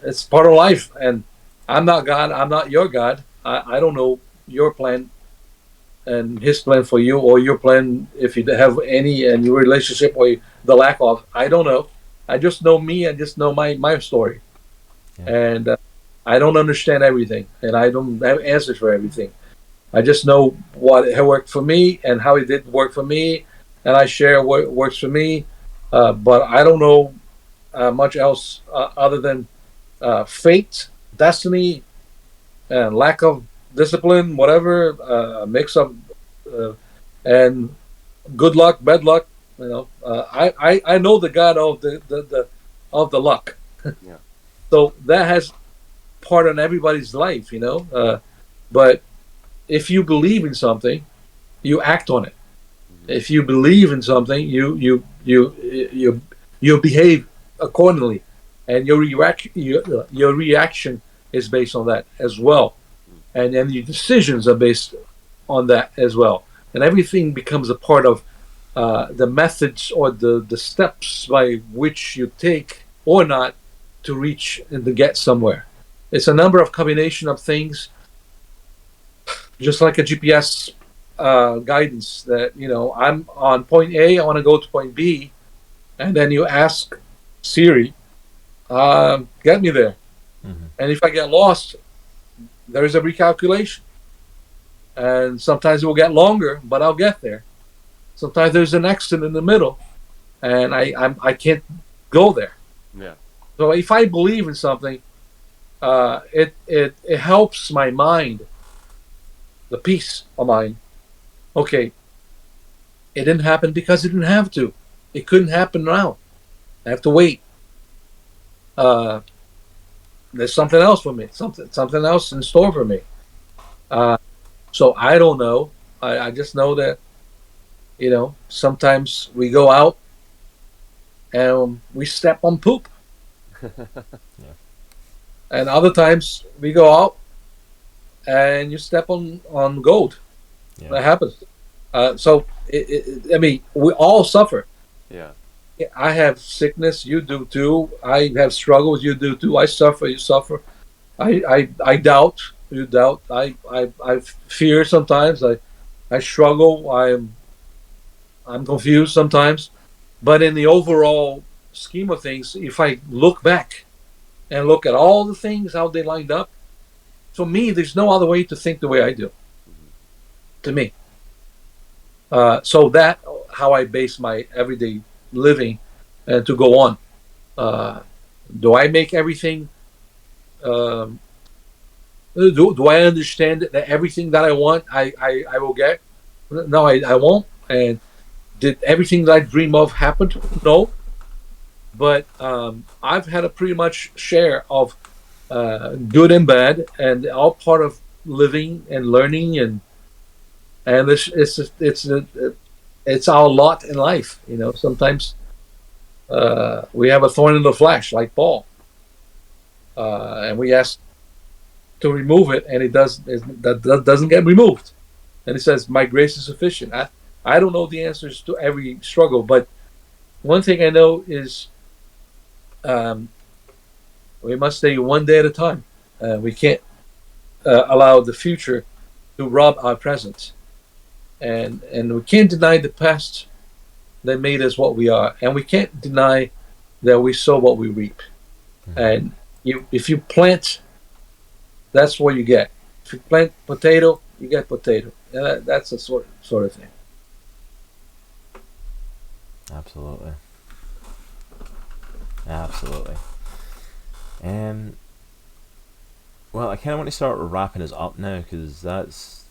It's part of life, and I'm not God. I'm not your God. I don't know your plan and his plan for you, or your plan if you have any, and your relationship or the lack of. I don't know. I just know me. I just know my story, and I don't understand everything, and I don't have answers for everything. I just know what worked for me and how it did work for me, and I share what works for me. But I don't know much else other than fate, destiny, and lack of discipline, whatever, a mix of, and good luck, bad luck. You know, I know the God of the luck. So that has part on everybody's life, you know. But if you believe in something, you act on it. If you believe in something, you behave accordingly, and your reaction is based on that as well, and then your decisions are based on that as well, and everything becomes a part of the methods or the steps by which you take or not to reach and to get somewhere. It's a number of combination of things, just like a GPS guidance that, you know, I'm on point A, I want to go to point B, and then you ask Siri, get me there. And if I get lost, there is a recalculation, and sometimes it will get longer, but I'll get there. Sometimes there's an accident in the middle, and I can't go there. So if I believe in something, it helps my mind, the peace of mind. Okay, it didn't happen because it didn't have to. It couldn't happen now. I have to wait. There's something else for me. Something else in store for me. So I don't know. I just know that, you know, sometimes we go out and we step on poop. And other times we go out and you step on gold. That happens. So I mean, we all suffer. I have sickness, you do too. I have struggles, you do too. I suffer, you suffer. I doubt, you doubt. I fear sometimes. I struggle. I'm confused sometimes. But in the overall scheme of things, if I look back and look at all the things, how they lined up, for me, there's no other way to think the way I do. To me. So that how I base my everyday living and to go on. Do I make everything? Do I understand that everything that I want, I will get? No, I won't. Did everything that I dream of happen? No, but I've had a pretty much share of good and bad, and all part of living and learning, and it's our lot in life. Sometimes we have a thorn in the flesh, like Paul, and we ask to remove it, and that doesn't get removed. And he says, "My grace is sufficient." I don't know the answers to every struggle, but one thing I know is we must stay one day at a time. We can't allow the future to rob our present, and we can't deny the past that made us what we are, and we can't deny that we sow what we reap. And if you plant, that's what you get. If you plant potato, you get potato. And that's the sort of thing. Absolutely. Absolutely. Well, I kind of want to start wrapping us up now, because that's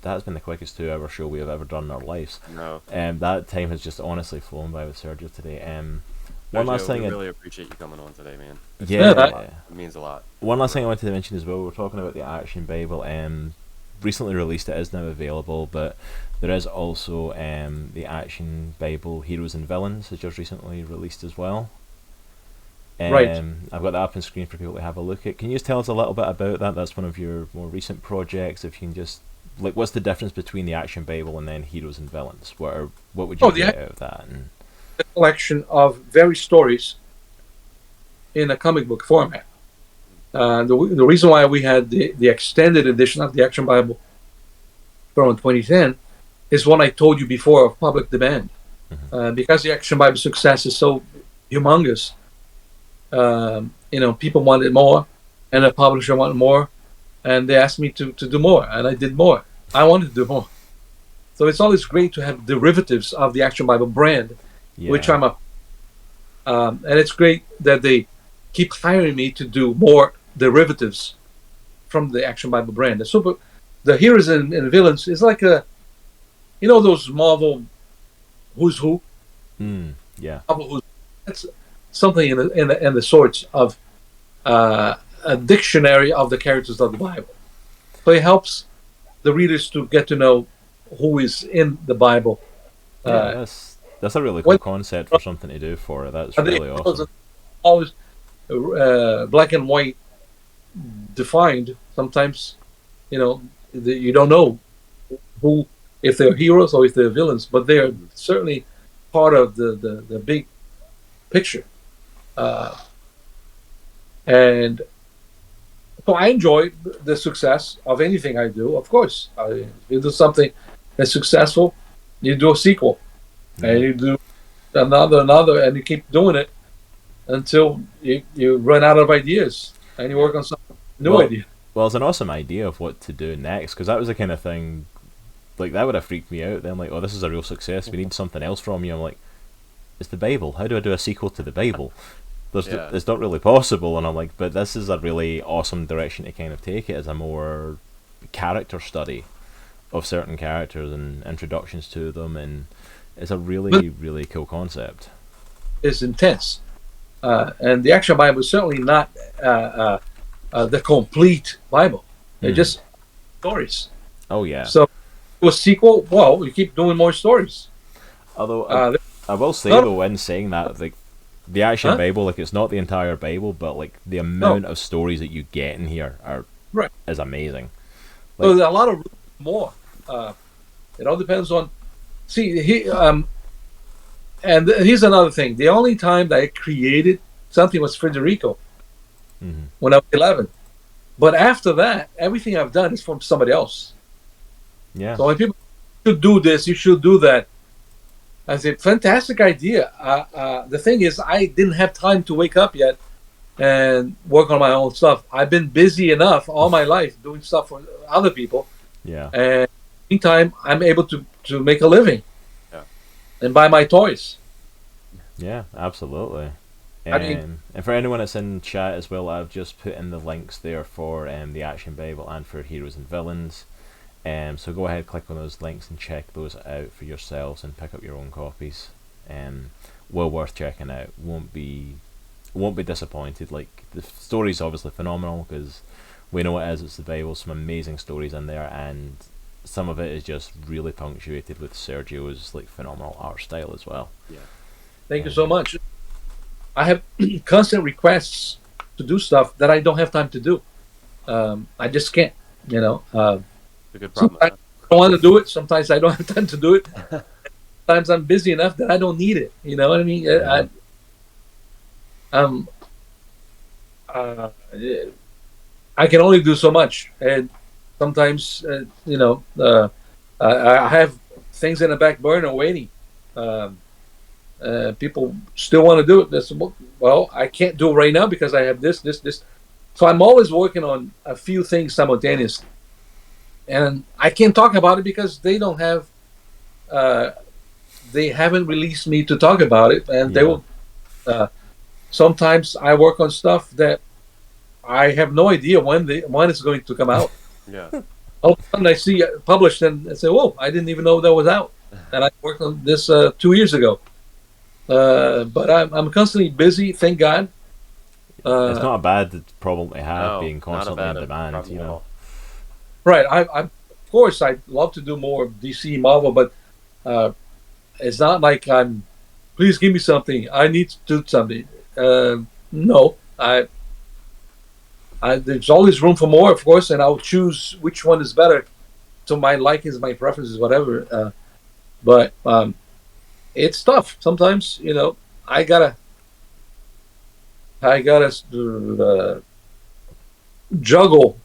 been the quickest 2-hour show we have ever done in our lives. No. That time has just honestly flown by with Sergio today. One last thing, we really appreciate you coming on today, man. Yeah, it means a lot. One last thing I wanted to mention as well. We were talking about the Action Bible. Recently released, it is now available, but there is also the Action Bible Heroes and Villains has just recently released as well. Right. I've got that up on screen for people to have a look at. Can you just tell us a little bit about that? That's one of your more recent projects. If you can just, what's the difference between the Action Bible and then Heroes and Villains? What would you get out of that? A collection of various stories in a comic book format. The reason why we had the extended edition of the Action Bible from 2010 is what I told you before, of public demand. Because the Action Bible success is so humongous, people wanted more, and the publisher wanted more, and they asked me to do more, and I did more. I wanted to do more. So it's always great to have derivatives of the Action Bible brand, which I'm and it's great that they keep hiring me to do more derivatives from the Action Bible brand. The Heroes and Villains is like those Marvel Who's Who. Yeah. That's something in the sorts of a dictionary of the characters of the Bible. So it helps the readers to get to know who is in the Bible. That's a really cool concept for something to do for it. That's really awesome. Always black and white defined. Sometimes, you don't know who, if they're heroes or if they're villains, but they're certainly part of the big picture. And so I enjoy the success of anything I do. Of course, if you do something that's successful, you do a sequel, and you do another, and you keep doing it until you run out of ideas, and you work on some new idea. Well, it's an awesome idea of what to do next, because that was the kind of thing, that would have freaked me out. Then, oh, this is a real success. We need something else from you. I'm like, it's the Bible. How do I do a sequel to the Bible? It's not really possible. And I'm like, but this is a really awesome direction to kind of take it, as a more character study of certain characters and introductions to them, and it's a really, really cool concept. It's intense. And the Action Bible is certainly not the complete Bible. They're just stories. Oh, yeah. So, a sequel, well, we keep doing more stories. Although, I will say, though, in saying that, the Action Bible, it's not the entire Bible, but, the amount of stories that you get in here is amazing. So there's a lot of more. It all depends on... See, and here's another thing. The only time that I created something was Federico when I was 11. But after that, everything I've done is from somebody else. Yeah. So when people should do this, you should do that. I said, fantastic idea. The thing is, I didn't have time to wake up yet and work on my own stuff. I've been busy enough all my life doing stuff for other people. Yeah. And meantime, I'm able to make a living. And buy my toys. Yeah, absolutely. And for anyone that's in chat as well, I've just put in the links there for the Action Bible and for Heroes and Villains. So go ahead, click on those links and check those out for yourselves and pick up your own copies. Well worth checking out. Won't be disappointed. Like, the story's obviously phenomenal because we know it is. It's the Bible. Some amazing stories in there, and some of it is just really punctuated with Sergio's like phenomenal art style as well. Yeah. Thank you so much. I have constant requests to do stuff that I don't have time to do. I just can't. You know. It's a good problem. Sometimes I want to do it. Sometimes I don't have time to do it. Sometimes I'm busy enough that I don't need it. You know what I mean? Yeah. I can only do so much, and sometimes I have things in the back burner waiting. People still want to do it. That's, well, I can't do it right now because I have this. So I'm always working on a few things simultaneously, and I can't talk about it because they don't have. They haven't released me to talk about it, and they will. Sometimes I work on stuff that I have no idea when it's going to come out. Yeah. All of a sudden I see it published and I say, "Whoa! I didn't even know that was out." And I worked on this 2 years ago. But I'm constantly busy. Thank God. It's not a bad problem to have, No, being constantly in demand. You know. Right. Of course, I'd love to do more DC Marvel, but it's not like I'm. Please give me something. I need to do something. No, there's always room for more, of course, and I'll choose which one is better to my likings, my preferences, whatever. But it's tough sometimes. You know, I gotta juggle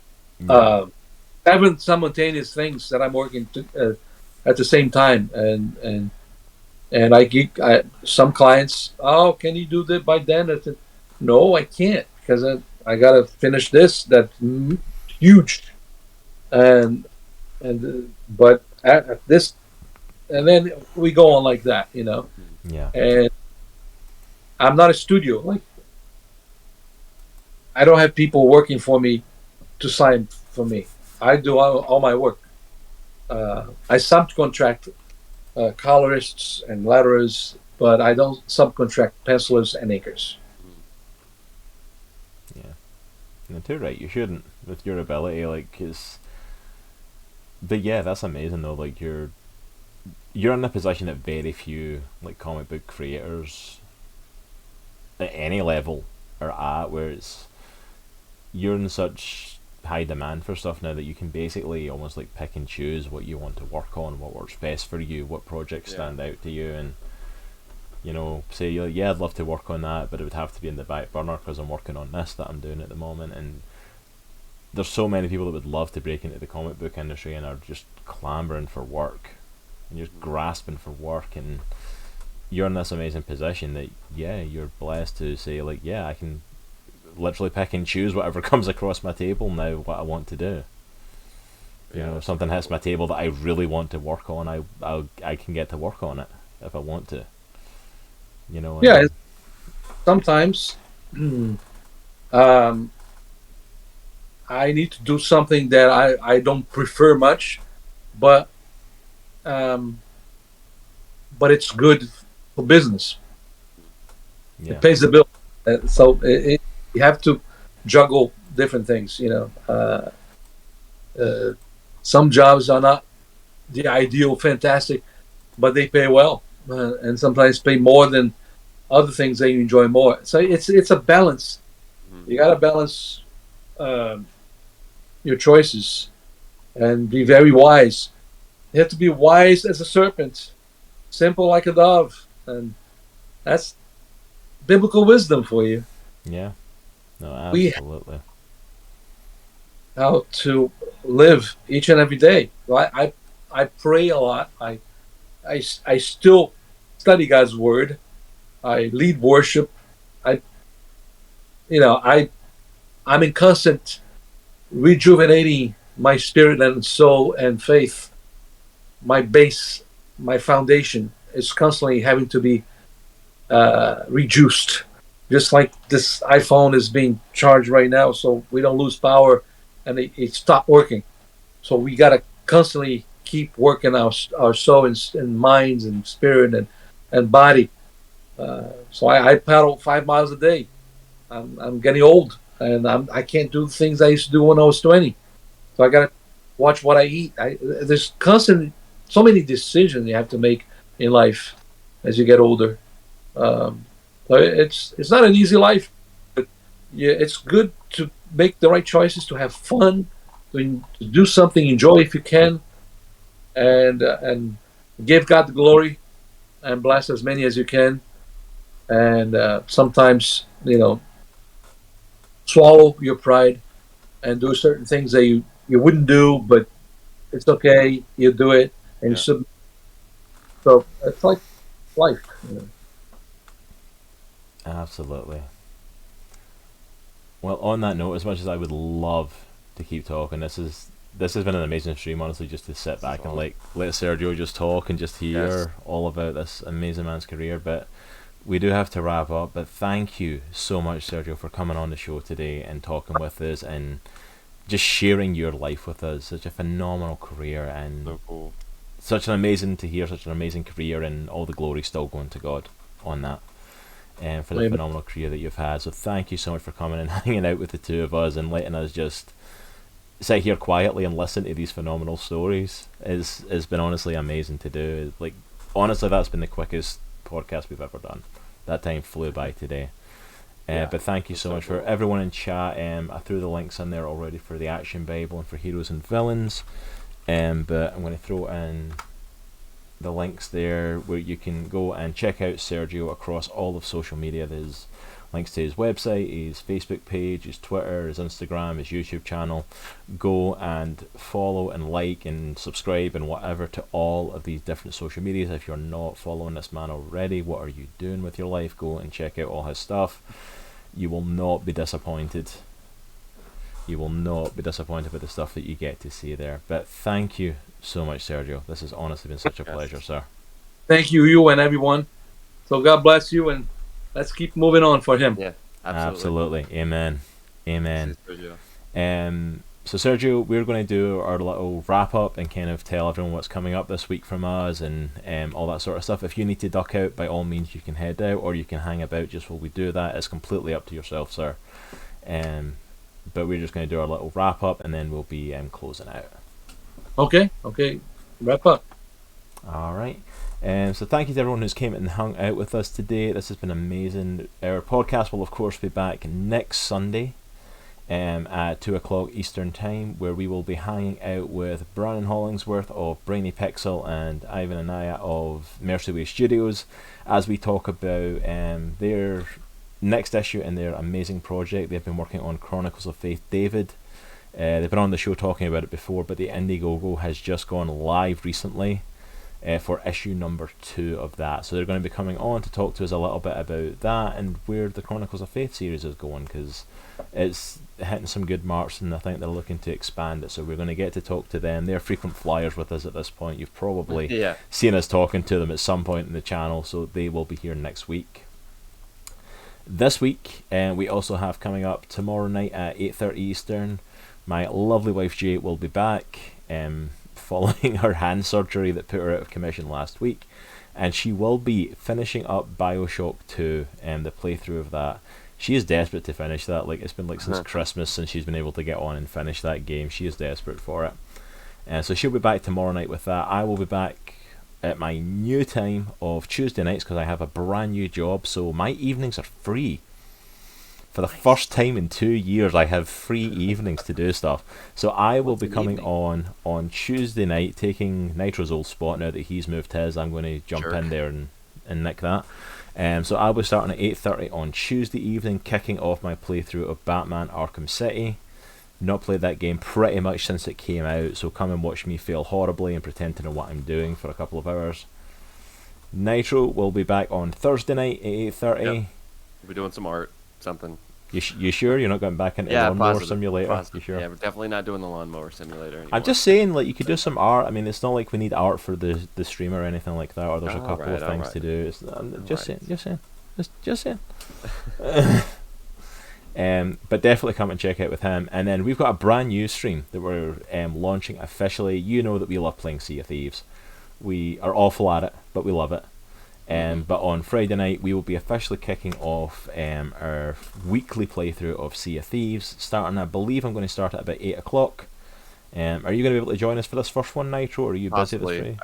7 simultaneous things that I'm working at the same time, and some clients. Oh, can you do that by then? I said, no, I can't because I gotta finish this. That's huge, but at this, and then we go on like that, you know. Yeah. And I'm not a studio. Like, I don't have people working for me to sign for me. I do all my work. I subcontract colorists and letterers, but I don't subcontract pencilers and inkers. Yeah, and too right. You shouldn't, with your ability, like, but yeah, that's amazing though. Like, you're in a position that very few like comic book creators at any level are at, where you're in such high demand for stuff now that you can basically almost like pick and choose what you want to work on, what works best for you, what projects stand out to you, and you know, say you're like, yeah, I'd love to work on that, but it would have to be in the back burner because I'm working on this that I'm doing at the moment. And there's so many people that would love to break into the comic book industry and are just clamoring for work, and you're just grasping for work, and you're in this amazing position that you're blessed to say, like, yeah, I can literally pick and choose whatever comes across my table now, what I want to do. You know, if something hits my table that I really want to work on, I can get to work on it if I want to. You know. Yeah. Sometimes I need to do something that I don't prefer much, but it's good for business. Yeah. It pays the bill. So you have to juggle different things, you know. Some jobs are not the ideal, fantastic, but they pay well, and sometimes pay more than other things that you enjoy more. So it's a balance. You got to balance your choices and be very wise. You have to be wise as a serpent, simple like a dove, and that's biblical wisdom for you. Yeah. No, absolutely. How to live each and every day. I pray a lot. I still study God's word. I lead worship. I'm in constant rejuvenating my spirit and soul and faith. My base, my foundation is constantly having to be reduced. Just like this iPhone is being charged right now, so we don't lose power and it stopped working. So we got to constantly keep working our soul and minds and spirit and body. So I paddle 5 miles a day. I'm getting old, and I can't do the things I used to do when I was 20. So I gotta watch what I eat. There's constant so many decisions you have to make in life as you get older. Um, so it's not an easy life, but yeah, it's good to make the right choices, to have fun, to do something, enjoy if you can, and give God the glory and bless as many as you can. And sometimes, swallow your pride and do certain things that you wouldn't do, but it's okay. You do it, and you Yeah. submit. So it's like life. Absolutely. Well, on that note, as much as I would love to keep talking, this has been an amazing stream, honestly, just to sit back and let Sergio just talk and just hear all about this amazing man's career. But we do have to wrap up. But thank you so much, Sergio, for coming on the show today and talking with us and just sharing your life with us. Such a phenomenal career, and So cool. such an amazing to hear such an amazing career, and all the glory still going to God on that. And for the Amen. phenomenal career that you've had. So thank you so much for coming and hanging out with the two of us and letting us just sit here quietly and listen to these phenomenal stories. It's been honestly amazing to do. Like, honestly, that's been the quickest podcast we've ever done. That time flew by today. But thank you so much for everyone in chat. I threw the links in there already for the Action Bible and for Heroes and Villains. But I'm going to throw in the links there where you can go and check out Sergio across all of social media. There's links to his website, his Facebook page, his Twitter, his Instagram, his YouTube channel. Go and follow and like and subscribe and whatever to all of these different social medias. If you're not following this man already, what are you doing with your life? Go and check out all his stuff. You will not be disappointed. You will not be disappointed with the stuff that you get to see there. But thank you so much, Sergio. This has honestly been such a pleasure, sir. Thank you and everyone. So God bless you, and let's keep moving on for him. Yeah, absolutely. Amen. Amen. Sergio. So Sergio, we're going to do our little wrap up and kind of tell everyone what's coming up this week from us and all that sort of stuff. If you need to duck out, by all means you can head out, or you can hang about just while we do that. It's completely up to yourself, sir. But we're just going to do our little wrap up, and then we'll be closing out. Okay. Wrap up. All right. So thank you to everyone who's came and hung out with us today. This has been amazing. Our podcast will of course be back next Sunday at 2 o'clock Eastern Time, where we will be hanging out with Brandon Hollingsworth of Brainy Pixel and Ivan Anaya of Mercyway Studios as we talk about their next issue in their amazing project. They've been working on Chronicles of Faith David. They've been on the show talking about it before, but the Indiegogo has just gone live recently for issue number 2 of that. So they're going to be coming on to talk to us a little bit about that and where the Chronicles of Faith series is going, because it's hitting some good marks and I think they're looking to expand it. So we're going to get to talk to them. They're frequent flyers with us at this point. You've probably seen us talking to them at some point in the channel, so they will be here next week. This week, we also have coming up tomorrow night at 8:30 Eastern, my lovely wife Jay will be back following her hand surgery that put her out of commission last week, and she will be finishing up Bioshock 2 and the playthrough of that. She is desperate to finish that. Like, it's been like since Christmas since she's been able to get on and finish that game. She is desperate for it. And so she'll be back tomorrow night with that. I will be back at my new time of Tuesday nights because I have a brand new job, so my evenings are free. For the first time in 2 years, I have free evenings to do stuff. So I will be coming on Tuesday night, taking Nitro's old spot now that he's moved his. I'm going to jump in there and nick that. So I'll be starting at 8:30 on Tuesday evening, kicking off my playthrough of Batman Arkham City. Not played that game pretty much since it came out, so come and watch me fail horribly and pretend to know what I'm doing for a couple of hours. Nitro will be back on Thursday night at 8:30. Yep. We'll be doing some art, something. You sure you're not going back into Lawnmower Simulator? Positive. You sure? Yeah, we're definitely not doing the Lawnmower Simulator anymore. I'm just saying, like, you could do some art. I mean, it's not like we need art for the stream or anything like that, or there's a couple of things to do. It's, just saying. But definitely come and check out with him. And then we've got a brand new stream that we're launching officially. You know that we love playing Sea of Thieves. We are awful at it, but we love it. But on Friday night, we will be officially kicking off our weekly playthrough of Sea of Thieves. Starting, I believe I'm going to start at about 8 o'clock. Are you going to be able to join us for this first one, Nitro, or are you busy this Friday?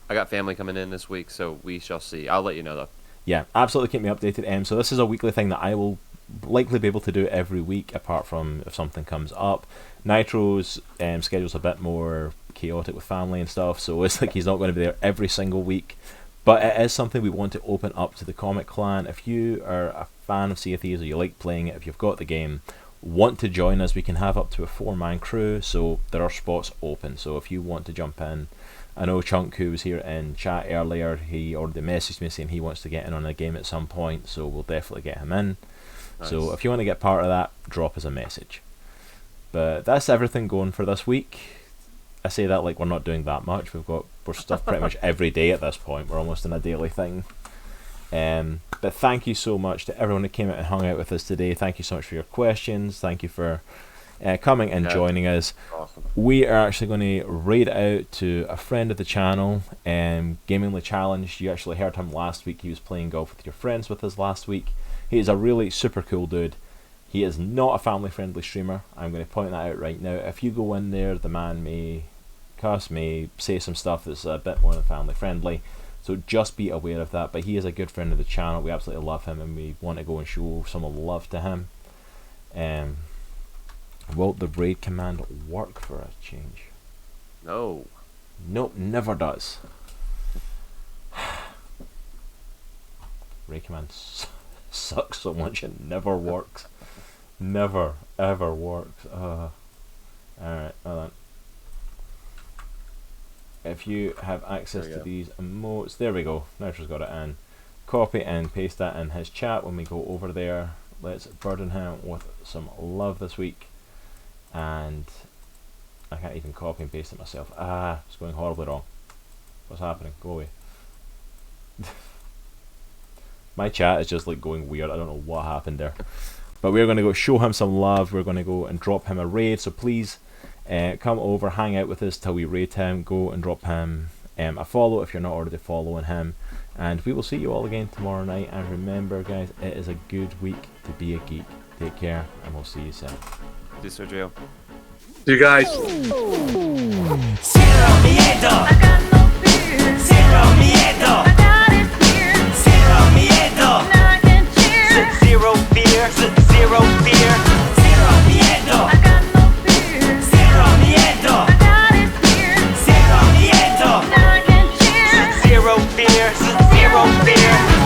I got family coming in this week, so we shall see. I'll let you know, though. Yeah, absolutely keep me updated. So this is a weekly thing that I will likely be able to do every week, apart from if something comes up. Nitro's schedule's a bit more chaotic with family and stuff, so it's like he's not going to be there every single week. But it is something we want to open up to the Comic Clan. If you are a fan of Sea of Thieves, or you like playing it, if you've got the game, want to join us, we can have up to a 4-man crew, so there are spots open. So if you want to jump in, I know Chunk, who was here in chat earlier, he already messaged me saying he wants to get in on a game at some point, so we'll definitely get him in. Nice. So if you want to get part of that, drop us a message. But that's everything going for this week. I say that like we're not doing that much. We're stuff pretty much every day at this point. We're almost in a daily thing. But thank you so much to everyone who came out and hung out with us today. Thank you so much for your questions. Thank you for coming and joining us. Awesome. We are actually going to raid out to a friend of the channel, Gamingly Challenged. You actually heard him last week. He was playing golf with your friends with us last week. He is a really super cool dude. He is not a family friendly streamer. I'm going to point that out right now. If you go in there, the man may cuss, may say some stuff that's a bit more than family friendly. So just be aware of that. But he is a good friend of the channel. We absolutely love him, and we want to go and show some love to him. Will the raid command work for a change? No. Nope, never does. Raid command sucks so much it never works. Never ever works. Alright, hold on. If you have access to these emotes, there we go. Nitro's got it in. Copy and paste that in his chat when we go over there. Let's burden him with some love this week. And I can't even copy and paste it myself. It's going horribly wrong. What's happening? Go away. My chat is just like going weird. I don't know what happened there. But we're going to go show him some love. We're going to go and drop him a raid. So please come over, hang out with us till we raid him. Go and drop him a follow if you're not already following him. And we will see you all again tomorrow night. And remember, guys, it is a good week to be a geek. Take care, and we'll see you soon. See you, Sergio. See you guys. Zero miedo. I got no fear. Zero miedo. I got it here. Zero miedo. Now I can cheer. Zero fear. Zero fear.